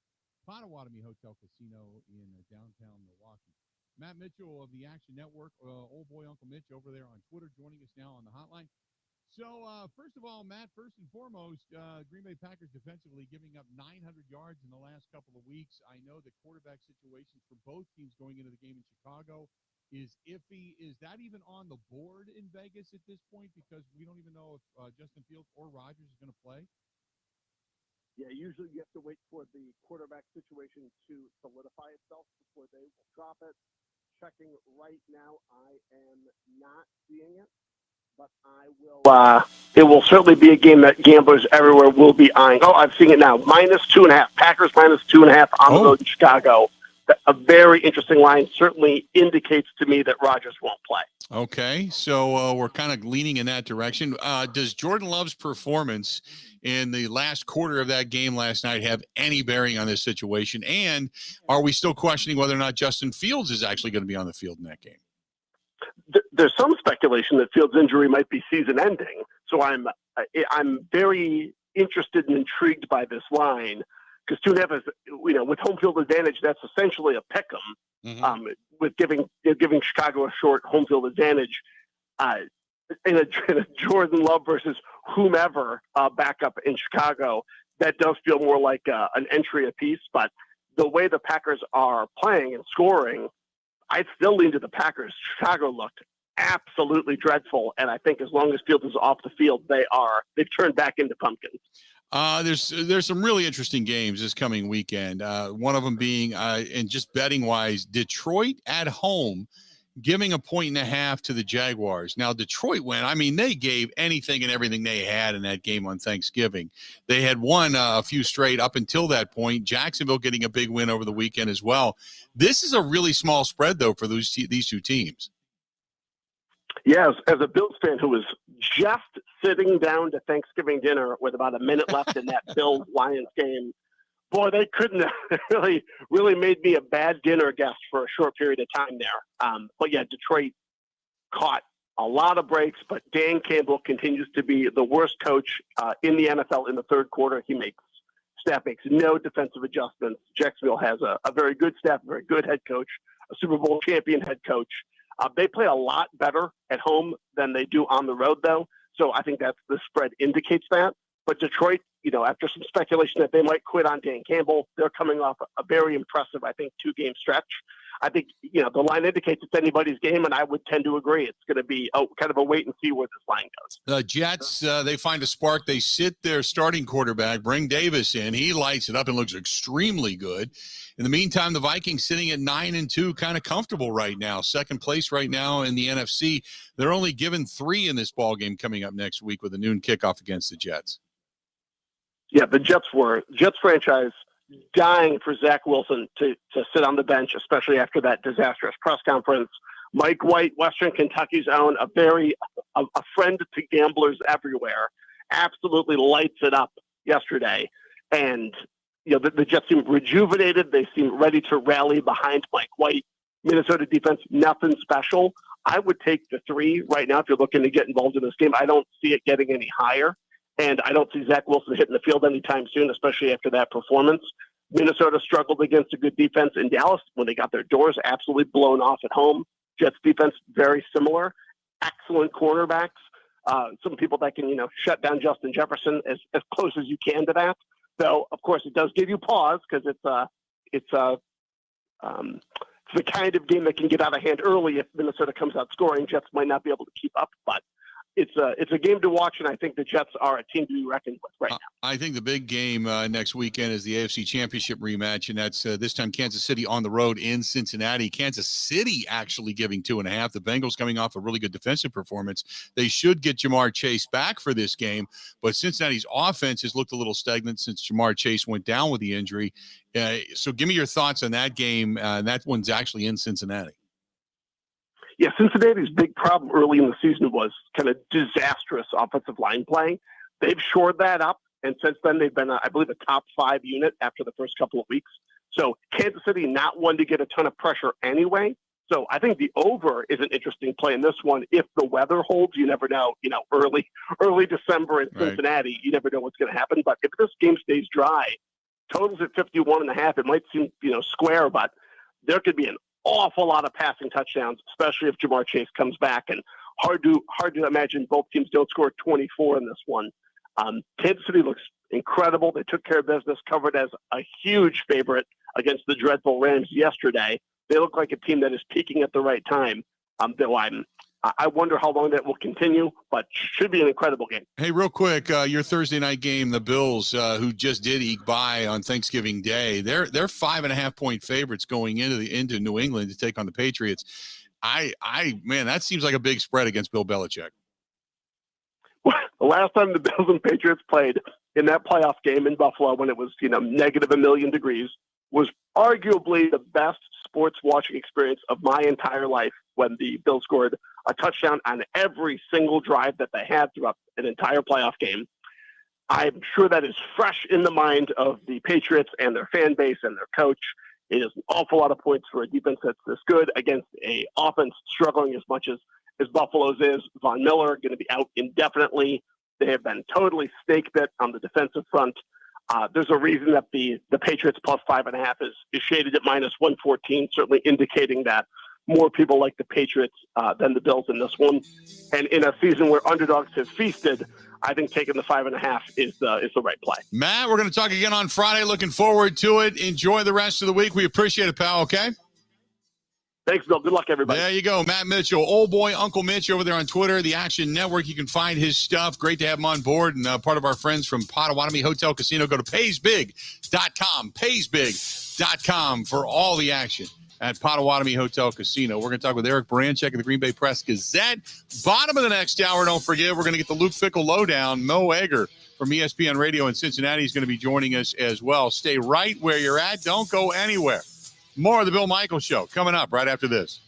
Potawatomi Hotel Casino in downtown Milwaukee. Matt Mitchell of the Action Network, old boy Uncle Mitch over there on Twitter, joining us now on the hotline. So, first of all, Matt, first and foremost, Green Bay Packers defensively giving up 900 yards in the last couple of weeks. I know the quarterback situations for both teams going into the game in Chicago is iffy. Is that even on the board in Vegas at this point? Because we don't even know if Justin Fields or Rodgers is going to play. Yeah, usually you have to wait for the quarterback situation to solidify itself before they will drop it. Checking right now, I am not seeing it. But I will. It will certainly be a game that gamblers everywhere will be eyeing. Oh, I'm seeing it now. -2.5. Packers -2.5 on the road in Chicago. A very interesting line. Certainly indicates to me that Rodgers won't play. Okay, so we're kind of leaning in that direction. Does Jordan Love's performance in the last quarter of that game last night have any bearing on this situation? And are we still questioning whether or not Justin Fields is actually going to be on the field in that game? There's some speculation that Fields' injury might be season-ending. So I'm very interested and intrigued by this line because 2.5 is, with home field advantage, that's essentially a pick 'em. With giving Chicago a short home field advantage in a Jordan Love versus whomever backup in Chicago, that does feel more like an entry apiece. But the way the Packers are playing and scoring, I'd still lean to the Packers. Chicago looked absolutely dreadful, and I think as long as Fields is off the field, they've turned back into pumpkins. There's some really interesting games this coming weekend. One of them being, and just betting wise, Detroit at home, giving 1.5 to the Jaguars. Now Detroit went. I mean, they gave anything and everything they had in that game on Thanksgiving. They had won a few straight up until that point. Jacksonville getting a big win over the weekend as well. This is a really small spread though for these two teams. Yes, as a Bills fan who was just sitting down to Thanksgiving dinner with about a minute left in that Bills-Lions game, boy, they couldn't have really made me a bad dinner guest for a short period of time there. But yeah, Detroit caught a lot of breaks, but Dan Campbell continues to be the worst coach in the NFL in the third quarter. Staff makes no defensive adjustments. Jacksonville has a very good staff, a very good head coach, a Super Bowl champion head coach. They play a lot better at home than they do on the road, though. So I think the spread indicates that. But Detroit, after some speculation that they might quit on Dan Campbell, they're coming off a very impressive, I think, 2-game stretch. I think, the line indicates it's anybody's game, and I would tend to agree. It's going to be kind of a wait and see where this line goes. The Jets, they find a spark. They sit their starting quarterback, bring Davis in. He lights it up and looks extremely good. In the meantime, the Vikings sitting at 9-2, kind of comfortable right now. Second place right now in the NFC. They're only given 3 in this ball game coming up next week with a noon kickoff against the Jets. Yeah, the Jets franchise dying for Zach Wilson to sit on the bench, especially after that disastrous press conference. Mike White, Western Kentucky's own, a friend to gamblers everywhere, absolutely lights it up yesterday. And, the Jets seem rejuvenated. They seem ready to rally behind Mike White. Minnesota defense, nothing special. I would take the 3 right now if you're looking to get involved in this game. I don't see it getting any higher. And I don't see Zach Wilson hitting the field anytime soon, especially after that performance. Minnesota struggled against a good defense in Dallas when they got their doors absolutely blown off at home. Jets defense, very similar. Excellent cornerbacks. Some people that can, shut down Justin Jefferson as close as you can to that. Though, of course, it does give you pause because it's the kind of game that can get out of hand early if Minnesota comes out scoring. Jets might not be able to keep up, but it's a game to watch, and I think the Jets are a team to be reckoned with right now. I think the big game next weekend is the AFC Championship rematch, and that's this time Kansas City on the road in Cincinnati. Kansas City actually giving 2.5. The Bengals coming off a really good defensive performance. They should get Jamar Chase back for this game, but Cincinnati's offense has looked a little stagnant since Jamar Chase went down with the injury. So give me your thoughts on that game. That one's actually in Cincinnati. Yeah, Cincinnati's big problem early in the season was kind of disastrous offensive line play. They've shored that up. And since then, they've been, I believe, a top 5 unit after the first couple of weeks. So Kansas City not one to get a ton of pressure anyway. So I think the over is an interesting play in this one. If the weather holds, you never know. Early December in Cincinnati, you never know what's going to happen. But if this game stays dry, totals at 51.5, it might seem square, but there could be an awful lot of passing touchdowns, especially if Jamar Chase comes back. And hard to imagine both teams don't score 24 in this one. Kansas City looks incredible. They took care of business, covered as a huge favorite against the dreadful Rams yesterday. They look like a team that is peaking at the right time. Though I wonder how long that will continue, but should be an incredible game. Hey, real quick, your Thursday night game, the Bills, who just did eke by on Thanksgiving Day, they're 5.5-point favorites going into New England to take on the Patriots. Man, that seems like a big spread against Bill Belichick. The last time the Bills and Patriots played in that playoff game in Buffalo, when it was negative 1,000,000 degrees, was arguably the best sports watching experience of my entire life, when the Bills scored a touchdown on every single drive that they had throughout an entire playoff game. I'm sure that is fresh in the mind of the Patriots and their fan base and their coach. It is an awful lot of points for a defense that's this good against a offense struggling as much as Buffalo's is. Von Miller going to be out indefinitely. They have been totally snake bit on the defensive front. There's a reason that the Patriots plus 5.5 is shaded at minus 114, certainly indicating that more people like the Patriots than the Bills in this one. And in a season where underdogs have feasted, I think taking the 5.5 is the right play. Matt, we're going to talk again on Friday. Looking forward to it. Enjoy the rest of the week. We appreciate it, pal. Okay. Thanks, Bill. Good luck, everybody. There you go. Matt Mitchell, old boy, Uncle Mitch over there on Twitter, the Action Network. You can find his stuff. Great to have him on board and part of our friends from Potawatomi Hotel Casino. Go to paysbig.com, paysbig.com for all the action at Potawatomi Hotel Casino. We're going to talk with Eric Baranchek of the Green Bay Press Gazette. Bottom of the next hour, don't forget, we're going to get the Luke Fickell lowdown. Mo Egger from ESPN Radio in Cincinnati is going to be joining us as well. Stay right where you're at. Don't go anywhere. More of the Bill Michaels Show coming up right after this.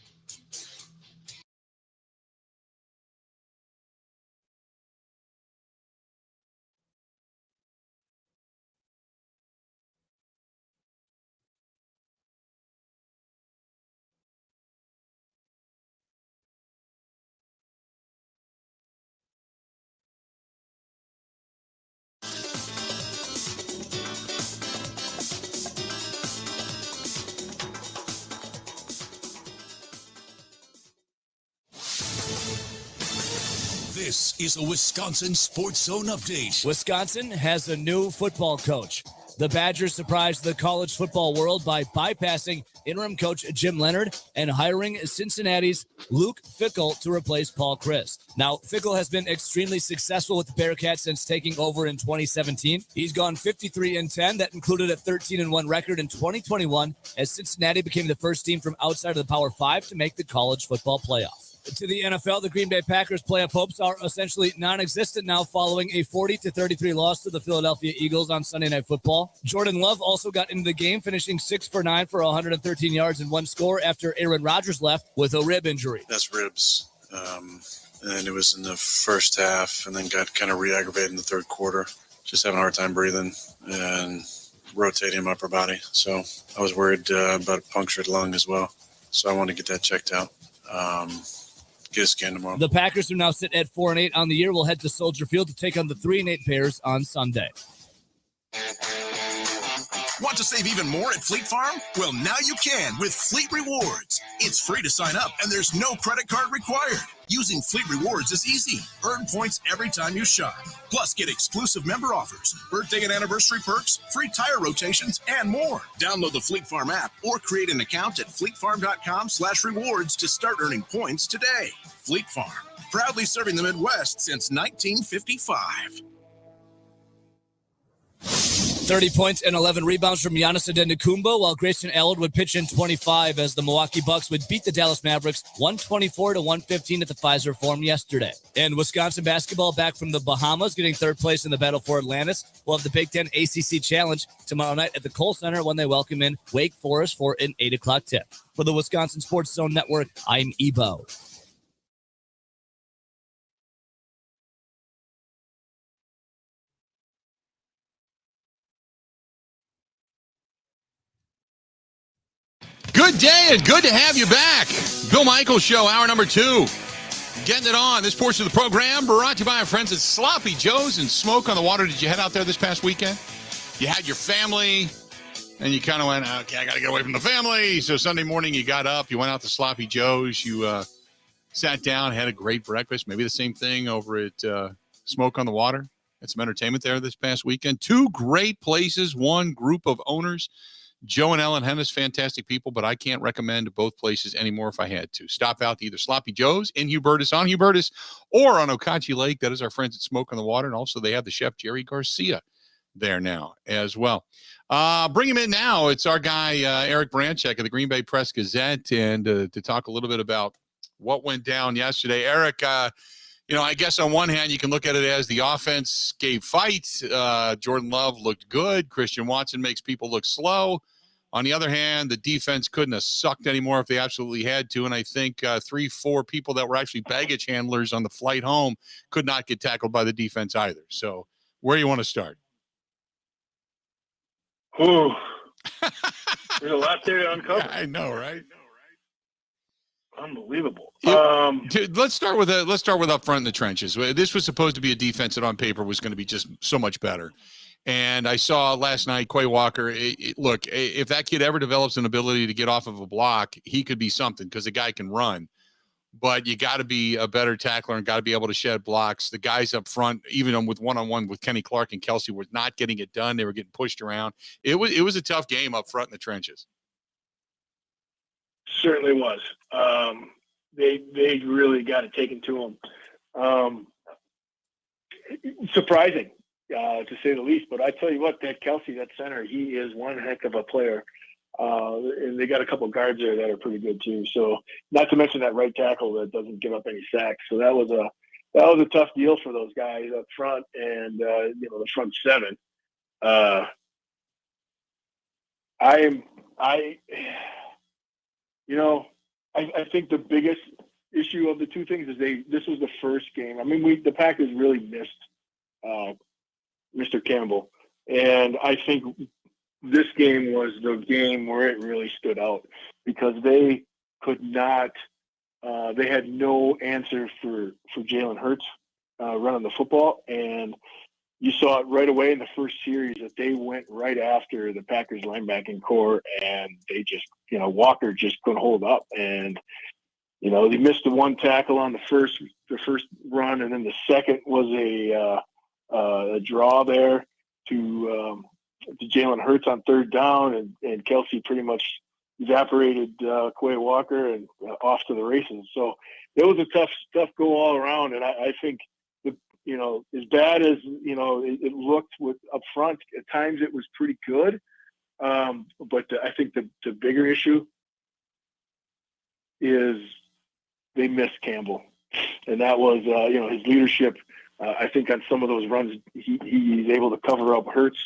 This is a Wisconsin Sports Zone update. Wisconsin has a new football coach. The Badgers surprised the college football world by bypassing interim coach Jim Leonhard and hiring Cincinnati's Luke Fickell to replace Paul Chryst. Now, Fickell has been extremely successful with the Bearcats since taking over in 2017. He's gone 53-10. That included a 13-1 record in 2021 as Cincinnati became the first team from outside of the Power 5 to make the college football playoff. To the NFL, the Green Bay Packers playoff hopes are essentially non-existent now following a 40-33 loss to the Philadelphia Eagles on Sunday Night Football. Jordan Love also got into the game, finishing 6 for 9 for 113 yards and 1 score after Aaron Rodgers left with a rib injury. That's ribs. And it was in the first half and then got kind of re-aggravated in the third quarter. Just having a hard time breathing and rotating my upper body. So I was worried about a punctured lung as well. So I wanted to get that checked out. Get a scan tomorrow. The Packers, who now sit at 4-8 on the year, will head to Soldier Field to take on the 3-8 Bears on Sunday. Want to save even more at Fleet Farm? Well, now you can with Fleet Rewards. It's free to sign up, and there's no credit card required. Using Fleet Rewards is easy. Earn points every time you shop. Plus, get exclusive member offers, birthday and anniversary perks, free tire rotations, and more. Download the Fleet Farm app or create an account at fleetfarm.com/rewards to start earning points today. Fleet Farm, proudly serving the Midwest since 1955. 30 points and 11 rebounds from Giannis Antetokounmpo, while Grayson Allen would pitch in 25 as the Milwaukee Bucks would beat the Dallas Mavericks 124-115 at the Pfizer Forum yesterday. And Wisconsin basketball back from the Bahamas, getting third place in the battle for Atlantis. We'll have the Big Ten ACC Challenge tomorrow night at the Kohl Center when they welcome in Wake Forest for an 8 o'clock tip. For the Wisconsin Sports Zone Network, I'm Ebo. Good day and good to have you back. Bill Michaels Show, hour number 2. Getting it on. This portion of the program brought to you by our friends at Sloppy Joe's and Smoke on the Water. Did you head out there this past weekend? You had your family, and you kind of went, okay, I got to get away from the family. So Sunday morning you got up, you went out to Sloppy Joe's, you sat down, had a great breakfast. Maybe the same thing over at Smoke on the Water. Had some entertainment there this past weekend. 2 great places, one group of owners. Joe and Ellen Hennis, fantastic people, but I can't recommend both places anymore if I had to. Stop out to either Sloppy Joe's in Hubertus, on Hubertus, or on Okauchee Lake. That is our friends at Smoke on the Water. And also they have the chef, Jerry Garcia, there now as well. Bring him in now. It's our guy, Eric Branchek of the Green Bay Press Gazette, and to talk a little bit about what went down yesterday. Eric, I guess on one hand, you can look at it as the offense gave fight. Jordan Love looked good. Christian Watson makes people look slow. On the other hand, the defense couldn't have sucked anymore if they absolutely had to. And I think 3-4 people that were actually baggage handlers on the flight home could not get tackled by the defense either. So where do you want to start? Ooh, there's a lot there to uncover. Yeah, I know, right? Unbelievable. Dude, let's start with up front in the trenches. This was supposed to be a defense that on paper was going to be just so much better. And I saw last night, Quay Walker, look, if that kid ever develops an ability to get off of a block, he could be something because the guy can run. But you got to be a better tackler and got to be able to shed blocks. The guys up front, even with one-on-one with Kenny Clark and Kelsey, were not getting it done. They were getting pushed around. It was a tough game up front in the trenches. Certainly was. They really got it taken to them. Surprising, to say the least. But I tell you what, that Kelsey, that center, he is one heck of a player. And they got a couple of guards there that are pretty good too. So, not to mention that right tackle that doesn't give up any sacks. So that was a tough deal for those guys up front, and the front seven. I think the biggest issue of the two things is this was the first game. I mean, the Packers really missed Mr. Campbell, and I think this game was the game where it really stood out because they could not. They had no answer for Jalen Hurts running the football, and you saw it right away in the first series that they went right after the Packers linebacking core, and they just, Walker just couldn't hold up. And, they missed the one tackle on the first run, and then the second was a draw there to Jalen Hurts on third down, and Kelsey pretty much evaporated Quay Walker and off to the races. So it was a tough go all around, and I think as bad as it looked with up front, at times it was pretty good. But I think the bigger issue is they missed Campbell, and that was his leadership. I think on some of those runs he's able to cover up Hurts,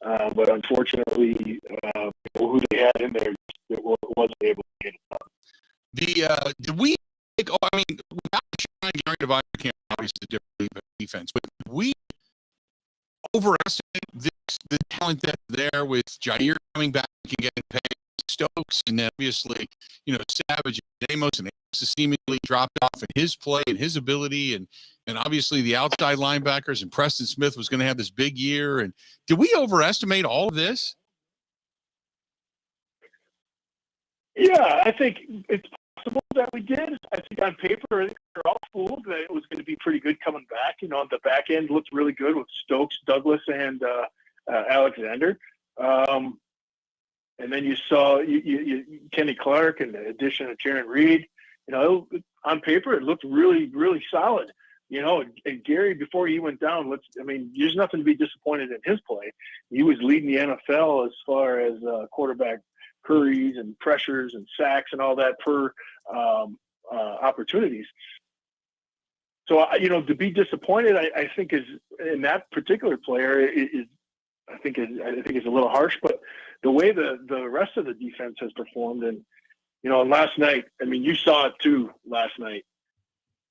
but unfortunately, who they had in there wasn't able to get it done. Did we? Without trying Gary Devine, can't obviously different defense, but we overestimate the talent that's there with Jair coming back and getting paid, Stokes, and then obviously, Savage and Amos, and Amos seemingly dropped off in his play and his ability, and obviously the outside linebackers, and Preston Smith was going to have this big year. And did we overestimate all of this? Yeah, I think it's possible that we did. I think on paper, I think we're all fooled that it was going to be pretty good coming back. The back end looked really good with Stokes, Douglas, and Alexander. And then you saw Kenny Clark and the addition of Jaron Reed. On paper, it looked really, really solid. And Gary, before he went down, there's nothing to be disappointed in his play. He was leading the NFL as far as quarterback hurries and pressures and sacks and all that per opportunities. So, to be disappointed, I think is in that particular player is I think is a little harsh, but the way the rest of the defense has performed, and last night, you saw it too last night.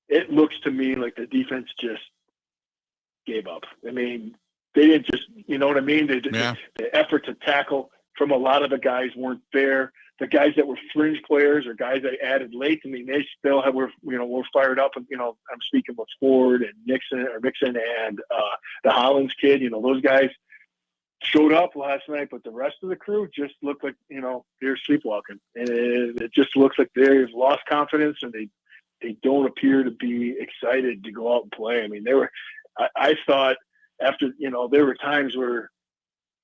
It looks to me like the defense just gave up. They didn't just, the effort to tackle from a lot of the guys weren't there. The guys that were fringe players or guys that added late, I mean, they still were fired up. And, I'm speaking with Ford and Mixon and the Hollins kid. Those guys showed up last night, but the rest of the crew just looked like, they're sleepwalking. And it just looks like they've lost confidence and they don't appear to be excited to go out and play. I mean, I thought after, there were times where,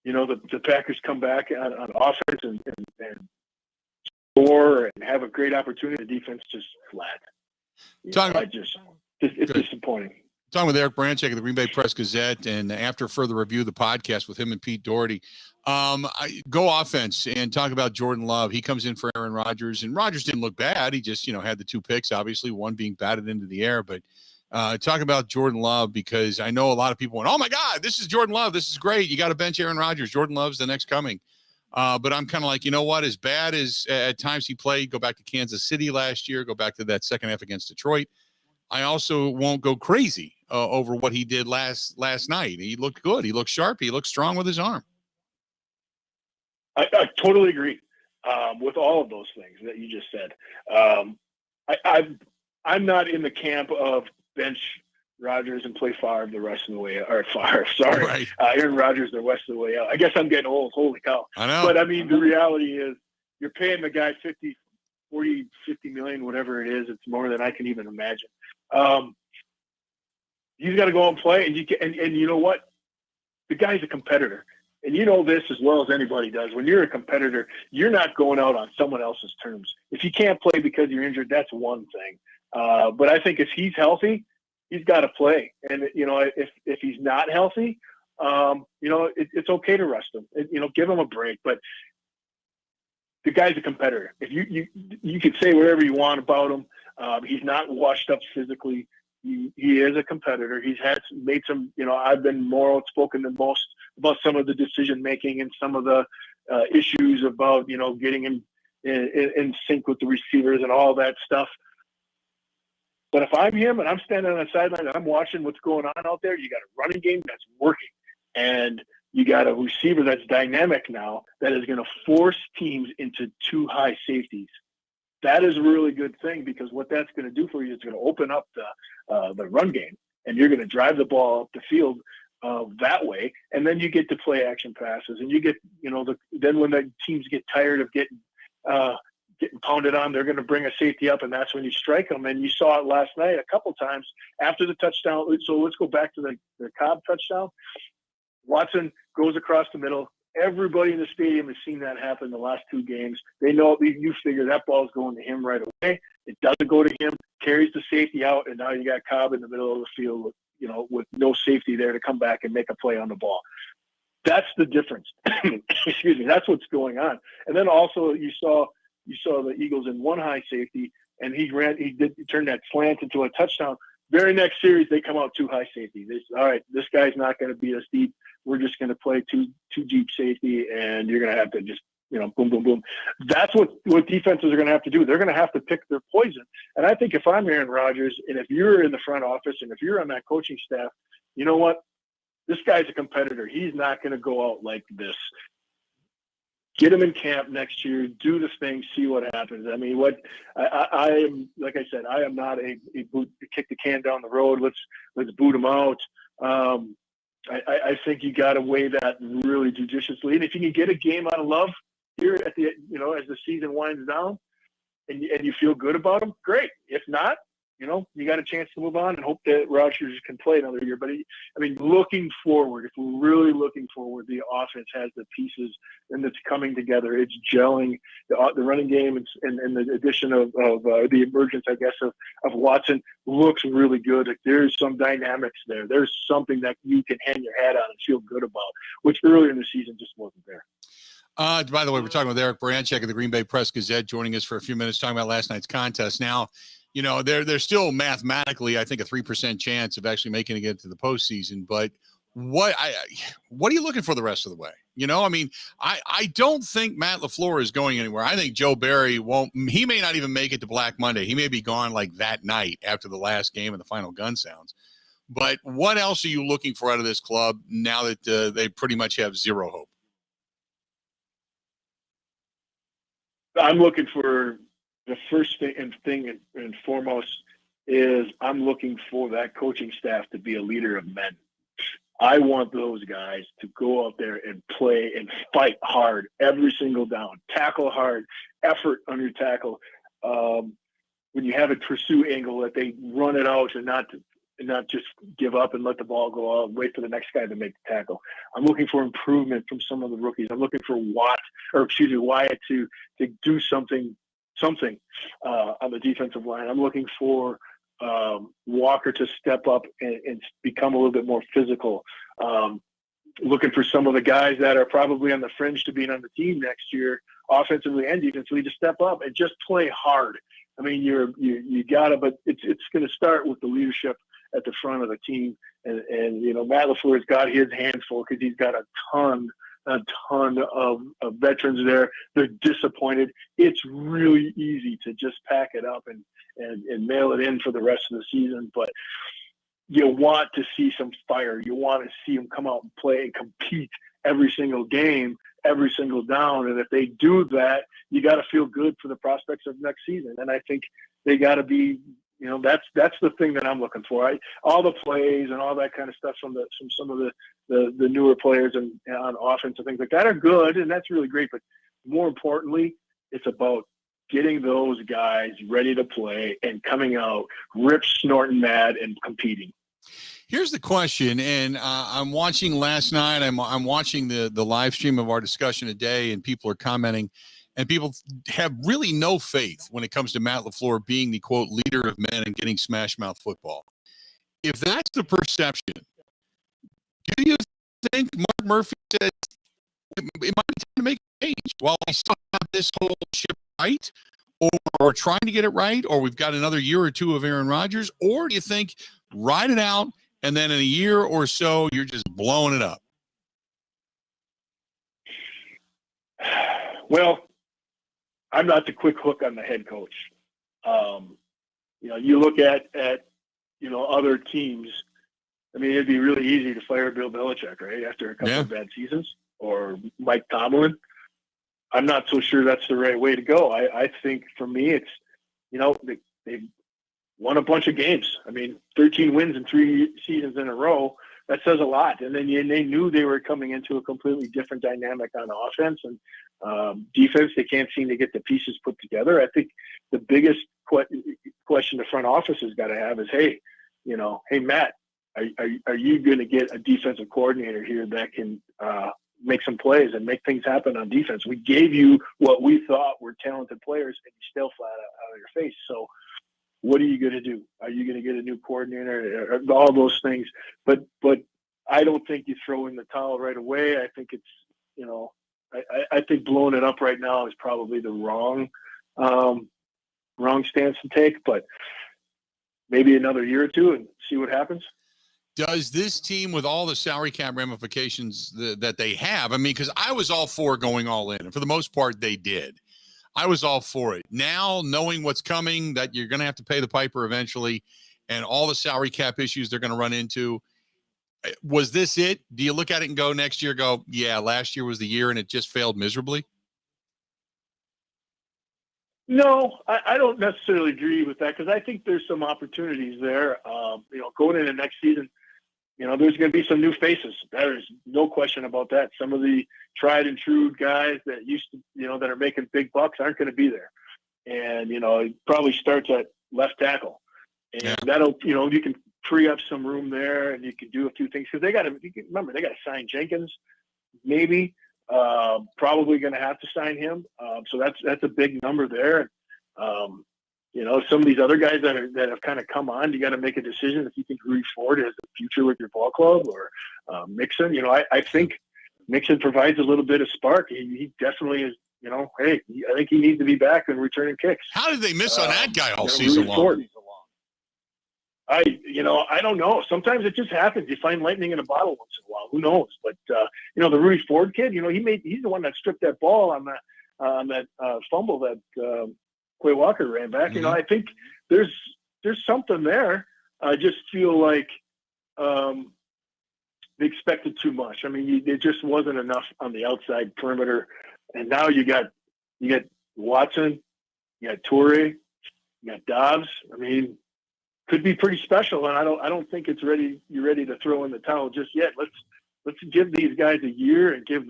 the Packers come back on offense and score and have a great opportunity. The defense just flat. It's disappointing. Talking with Eric Branchek of the Green Bay Press Gazette, and after further review the podcast with him and Pete Doherty, go offense and talk about Jordan Love. He comes in for Aaron Rodgers, and Rodgers didn't look bad. He just, had the 2 picks, obviously, one being batted into the air. But talk about Jordan Love, because I know a lot of people went, oh, my God, this is Jordan Love. This is great. You got to bench Aaron Rodgers. Jordan Love's the next coming. But I'm kind of like, you know what? As bad as at times he played, go back to Kansas City last year, go back to that second half against Detroit. I also won't go crazy over what he did last night. He looked good. He looked sharp. He looked strong with his arm. I totally agree with all of those things that you just said. I'm not in the camp of bench Rodgers and play Favre the rest of the way, or Favre, sorry, right. Aaron Rodgers the rest of the way out. I guess I'm getting old. Holy cow. I know. But I mean, the reality is you're paying the guy 50 million, whatever it is. It's more than I can even imagine. He's got to go and play, and you know what? The guy's a competitor, and you know this as well as anybody does. When you're a competitor, you're not going out on someone else's terms. If you can't play because you're injured, that's one thing. But I think if he's healthy, he's got to play. And if he's not healthy, it's okay to rest him. Give him a break. But the guy's a competitor. If you could say whatever you want about him. He's not washed up physically. He is a competitor. He's made some, I've been more outspoken than most about some of the decision making and some of the issues about, getting him in sync with the receivers and all that stuff. But if I'm him and I'm standing on the sideline and I'm watching what's going on out there, you got a running game that's working. And you got a receiver that's dynamic now that is going to force teams into 2 high safeties. That is a really good thing, because what that's going to do for you is going to open up the run game, and you're going to drive the ball up the field that way. And then you get to play action passes, and you get, then when the teams get tired of getting pounded on, they're going to bring a safety up, and that's when you strike them. And you saw it last night a couple times after the touchdown. So let's go back to the Cobb touchdown. Watson goes across the middle. Everybody in the stadium has seen that happen the last 2 games. They know, you figure that ball's going to him right away. It doesn't go to him, carries the safety out, and now you got Cobb in the middle of the field with no safety there to come back and make a play on the ball. That's the difference. Excuse me. That's what's going on. And then also you saw the Eagles in 1 high safety, and he turned that slant into a touchdown. Very next series, they come out 2 high safety. They say, all right, this guy's not going to beat us deep. We're just going to play two deep safety, and you're going to have to just, boom, boom, boom. That's what defenses are going to have to do. They're going to have to pick their poison. And I think if I'm Aaron Rodgers, and if you're in the front office, and if you're on that coaching staff, you know what? This guy's a competitor. He's not going to go out like this. Get him in camp next year. Do this thing. See what happens. I mean, I am, like I said, I am not a boot to kick the can down the road. Let's boot him out. I think you got to weigh that really judiciously. And if you can get a game out of Love here at the, as the season winds down, and you feel good about him, great. If not, you got a chance to move on and hope that Rodgers can play another year. But looking forward, if we're really looking forward, the offense has the pieces and it's coming together. It's gelling. The running game and the addition of the emergence, I guess, of Watson looks really good. Like, there's some dynamics there. There's something that you can hang your hat on and feel good about, which earlier in the season just wasn't there. By the way, we're talking with Eric Branchek of the Green Bay Press Gazette, joining us for a few minutes, talking about last night's contest. Now, there's still mathematically, I think, a 3% chance of actually making it to the postseason. But what are you looking for the rest of the way? I don't think Matt LaFleur is going anywhere. I think Joe Barry won't. He may not even make it to Black Monday. He may be gone like that night after the last game and the final gun sounds. But what else are you looking for out of this club now that they pretty much have zero hope? I'm looking for the first thing and foremost is I'm looking for that coaching staff to be a leader of men. I want those guys to go out there and play and fight hard every single down, tackle hard, effort on your tackle. When you have a pursuit angle, that they run it out and not just give up and let the ball go out and wait for the next guy to make the tackle. I'm looking for improvement from some of the rookies. I'm looking for Wyatt to do something on the defensive line. I'm looking for Walker to step up and become a little bit more physical. Looking for some of the guys that are probably on the fringe to being on the team next year, offensively and defensively, to step up and just play hard. I mean, you gotta, but it's going to start with the leadership at the front of the team, and Matt LaFleur's got his hands full because he's got a ton of veterans there. They're disappointed. It's really easy to just pack it up and mail it in for the rest of the season, but you want to see some fire. You want to see them come out and play and compete every single game, every single down. And if they do that, you got to feel good for the prospects of next season. And I think they got to be, that's the thing that I'm looking for. All the plays and all that kind of stuff from some of the newer players and on offense and things like that are good, and that's really great. But more importantly, it's about getting those guys ready to play and coming out rip, snorting mad and competing. Here's the question, and I'm watching last night. I'm watching the live stream of our discussion today, and people are commenting, and people have really no faith when it comes to Matt LaFleur being the, quote, leader of men and getting smash mouth football. If that's the perception, do you think Mark Murphy says it might be time to make a change while we still have this whole ship right, or we're trying to get it right, or we've got another year or two of Aaron Rodgers, or do you think ride it out and then in a year or so you're just blowing it up? Well, I'm not the quick hook on the head coach. You look at other teams. I mean, it'd be really easy to fire Bill Belichick, right, after a couple of bad seasons, or Mike Tomlin. I'm not so sure that's the right way to go. I think for me, it's, they've won a bunch of games. I mean, 13 wins in 3 seasons in a row. That says a lot. And then they knew they were coming into a completely different dynamic on offense and defense. They can't seem to get the pieces put together. I think the biggest question the front office has got to have is, hey, Matt, are you going to get a defensive coordinator here that can make some plays and make things happen on defense? We gave you what we thought were talented players, and you still flat out of your face. So what are you going to do? Are you going to get a new coordinator? All those things. But I don't think you throw in the towel right away. I think it's, I think blowing it up right now is probably the wrong stance to take, but maybe another year or two and see what happens. Does this team, with all the salary cap ramifications that they have, I mean, because I was all for going all in, and for the most part, they did. I was all for it. Now, knowing what's coming, that you're going to have to pay the piper eventually, and all the salary cap issues they're going to run into, was this it? Do you look at it and go next year, yeah, last year was the year and it just failed miserably? No, I don't necessarily agree with that, because I think there's some opportunities there. Going into next season, there's going to be some new faces. There's no question about that. Some of the tried and true guys that used to, that are making big bucks aren't going to be there. And, it probably starts at left tackle. And that'll, you can free up some room there, and you can do a few things, because they got to sign Jenkins, maybe. Probably going to have to sign him. So that's a big number there. Some of these other guys that have kind of come on, you got to make a decision if you think Rudy Ford has a future with your ball club, or Mixon. I think Mixon provides a little bit of spark. He definitely is. I think he needs to be back and returning kicks. How did they miss on that guy all season long? I don't know. Sometimes it just happens. You find lightning in a bottle once in a while. Who knows? But the Rudy Ford kid, he's the one that stripped that ball on that fumble that Quay Walker ran back. Mm-hmm. I think there's something there. I just feel like they expected too much. I mean, it just wasn't enough on the outside perimeter, and now you got Watson, you got Toure, you got Dobbs. I mean, could be pretty special, and I don't think it's ready. You're ready to throw in the towel just yet. Let's give these guys a year and give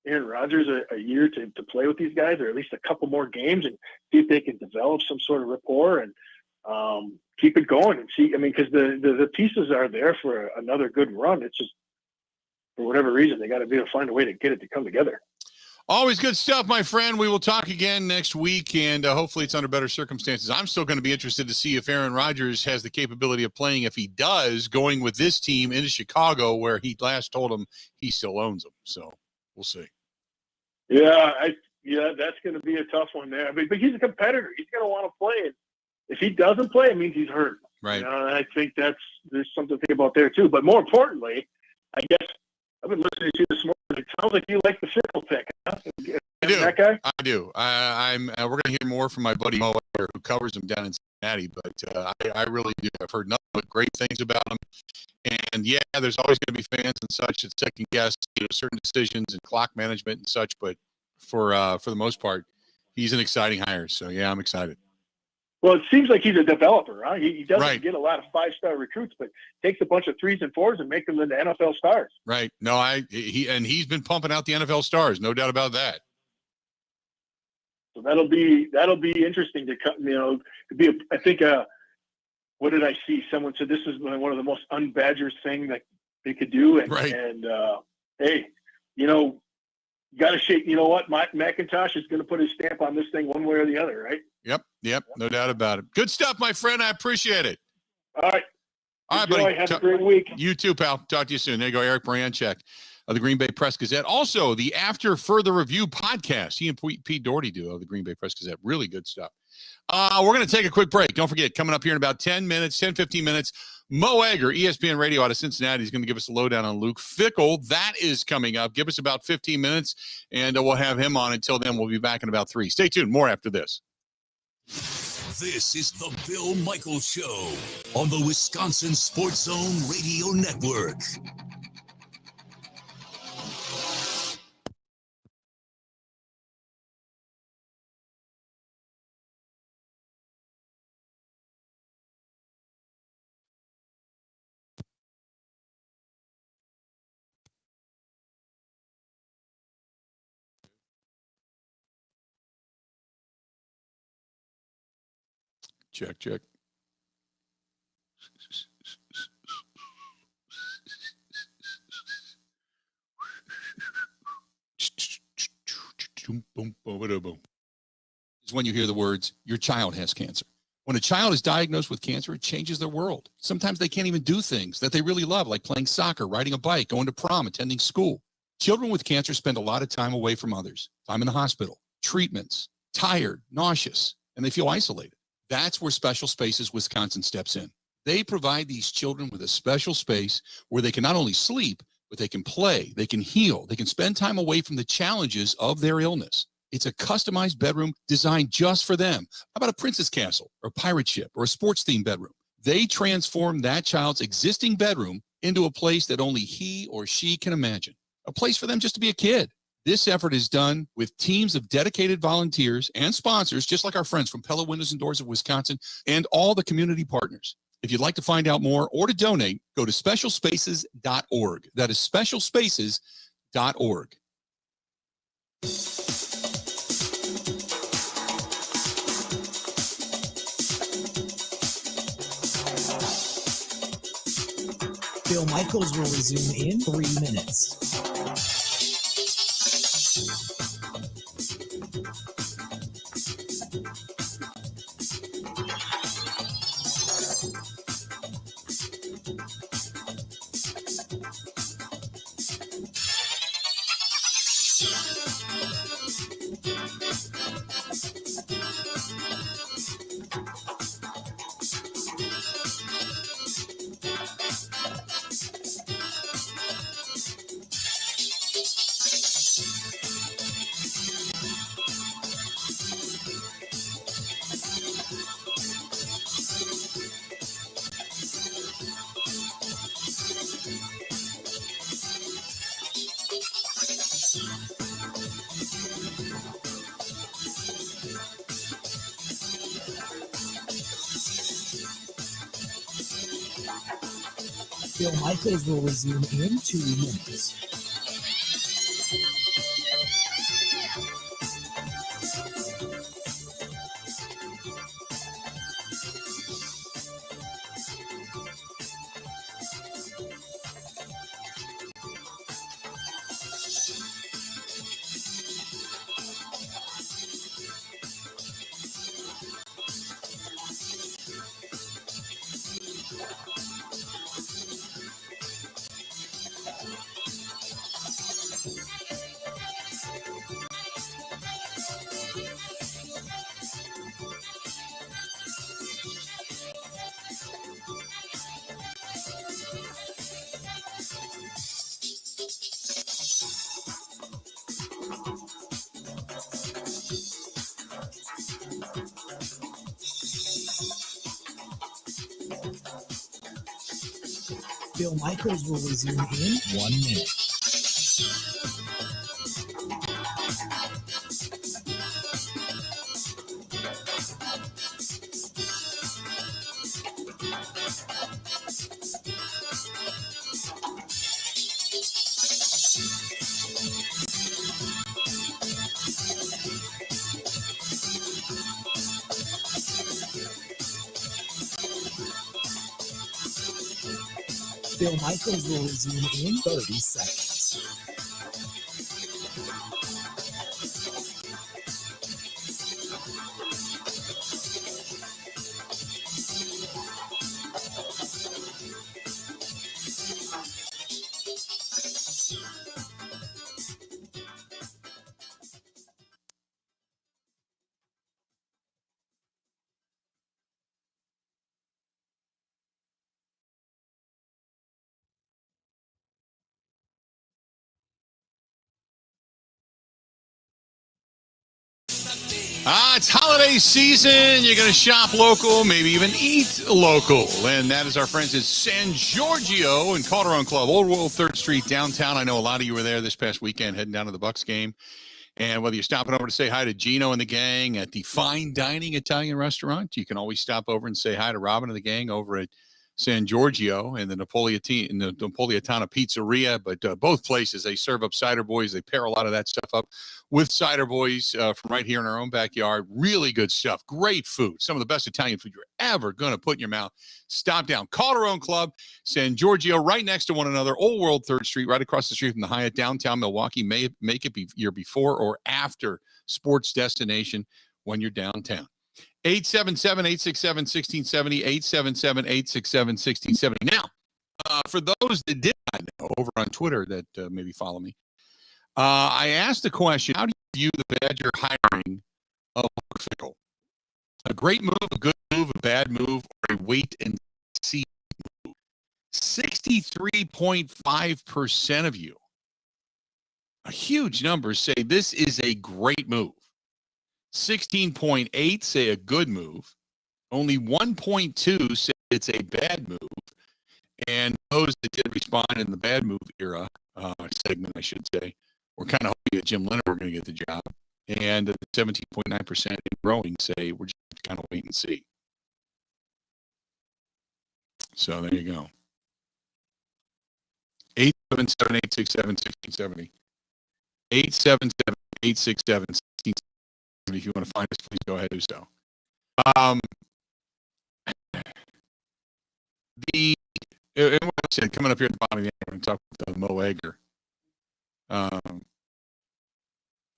Aaron Rodgers a year to play with these guys, or at least a couple more games, and see if they can develop some sort of rapport and keep it going and see. I mean, because the pieces are there for another good run. It's just for whatever reason they got to be able to find a way to get it to come together. Always good stuff, my friend. We will talk again next week, and hopefully it's under better circumstances. I'm still going to be interested to see if Aaron Rodgers has the capability of playing, if he does, going with this team into Chicago, where he last told him he still owns them. So we'll see. Yeah, that's going to be a tough one there. But he's a competitor. He's going to want to play. And if he doesn't play, it means he's hurt. Right. You know, and I think there's something to think about there too. But more importantly, I guess I've been listening to you this morning. It sounds like you like the Fickell pick. Huh? I do. That guy? I do. We're going to hear more from my buddy Mo, who covers him down in Cincinnati. But I really do. I've heard nothing but great things about him. And yeah, there's always going to be fans and such that second guess certain decisions and clock management and such. But for the most part, he's an exciting hire. So yeah, I'm excited. Well, it seems like he's a developer, huh? He doesn't Right. get a lot of 5-star recruits, but takes a bunch of 3s and 4s and make them into NFL stars. Right. No, he's been pumping out the NFL stars, no doubt about that. So that'll be interesting to be. I think what did I see? Someone said this is one of the most un-Badgers thing that they could do, and right. And hey, you got to shake. You know what? McIntosh is going to put his stamp on this thing one way or the other, right? Yep. No doubt about it. Good stuff, my friend. I appreciate it. All right. All right, Enjoy. buddy. Have a great week. You too, pal. Talk to you soon. There you go, Eric Baranchek of the Green Bay Press Gazette. Also, the After Further Review podcast. He and Pete Doherty do of the Green Bay Press Gazette. Really good stuff. We're going to take a quick break. Don't forget, coming up here in about 15 minutes, Mo Egger, ESPN Radio out of Cincinnati, is going to give us a lowdown on Luke Fickell. That is coming up. Give us about 15 minutes, and we'll have him on. Until then, we'll be back in about 3. Stay tuned. More after this. This is the Bill Michaels Show on the Wisconsin Sports Zone Radio Network. Check. Is when you hear the words, your child has cancer. When a child is diagnosed with cancer, it changes their world. Sometimes they can't even do things that they really love, like playing soccer, riding a bike, going to prom, attending school. Children with cancer spend a lot of time away from others, time in the hospital, treatments, tired, nauseous, and they feel isolated. That's where Special Spaces Wisconsin steps in. They provide these children with a special space where they can not only sleep, but they can play, they can heal, they can spend time away from the challenges of their illness. It's a customized bedroom designed just for them. How about a princess castle or a pirate ship or a sports-themed bedroom? They transform that child's existing bedroom into a place that only he or she can imagine, a place for them just to be a kid. This effort is done with teams of dedicated volunteers and sponsors, just like our friends from Pella Windows and Doors of Wisconsin and all the community partners. If you'd like to find out more or to donate, go to specialspaces.org. That is specialspaces.org. Bill Michaels will resume in 3 minutes. Bill Michaels will resume in 2 minutes. Bill Michaels will resume in 1 minute. Bill Michaels will resume in 30 seconds. It's holiday season. You're going to shop local, maybe even eat local. And that is our friends at San Giorgio and Calderon Club, Old World 3rd Street, downtown. I know a lot of you were there this past weekend heading down to the Bucks game. And whether you're stopping over to say hi to Gino and the gang at the fine dining Italian restaurant, you can always stop over and say hi to Robin and the gang over at San Giorgio and the Napolitana Pizzeria. But both places, they serve up cider boys. They pair a lot of that stuff up with cider boys from right here in our own backyard. Really good stuff. Great food. Some of the best Italian food you're ever going to put in your mouth. Stop down. Calderon Club, San Giorgio, right next to one another. Old World 3rd Street, right across the street from the Hyatt, downtown Milwaukee. Make it your before or after sports destination when you're downtown. 877-867-1670, 877-867-1670. Now, for those that did not know, over on Twitter that maybe follow me, I asked the question, how do you view the Badger hiring of Fickell? A great move, a good move, a bad move, or a wait and see move? 63.5% of you, a huge number, say this is a great move. 16.8 say a good move. Only 1.2 say it's a bad move. And those that did respond in the bad move era segment, I should say, we're kind of hoping that Jim Leonard were going to get the job. And 17.9% and growing say we're just kind of wait and see. So there you go. 877-867-1670. 877-867-1670. If you want to find us, please go ahead and do so. What I said, coming up here at the bottom of the hour, we're going to talk with Mo Egger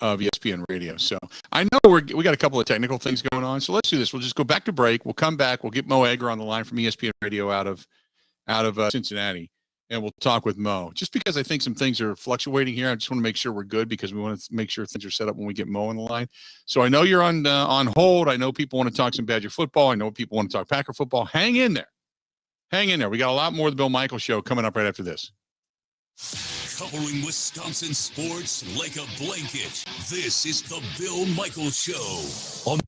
of ESPN Radio. So I know we got a couple of technical things going on, so let's do this. We'll just go back to break. We'll come back. We'll get Mo Egger on the line from ESPN Radio out of Cincinnati, and we'll talk with Mo. Just because I think some things are fluctuating here, I just want to make sure we're good because we want to make sure things are set up when we get Mo on the line. So I know you're on hold. I know people want to talk some Badger football. I know people want to talk Packer football. Hang in there. Hang in there. We got a lot more of the Bill Michaels Show coming up right after this. Covering Wisconsin sports like a blanket. This is the Bill Michaels Show on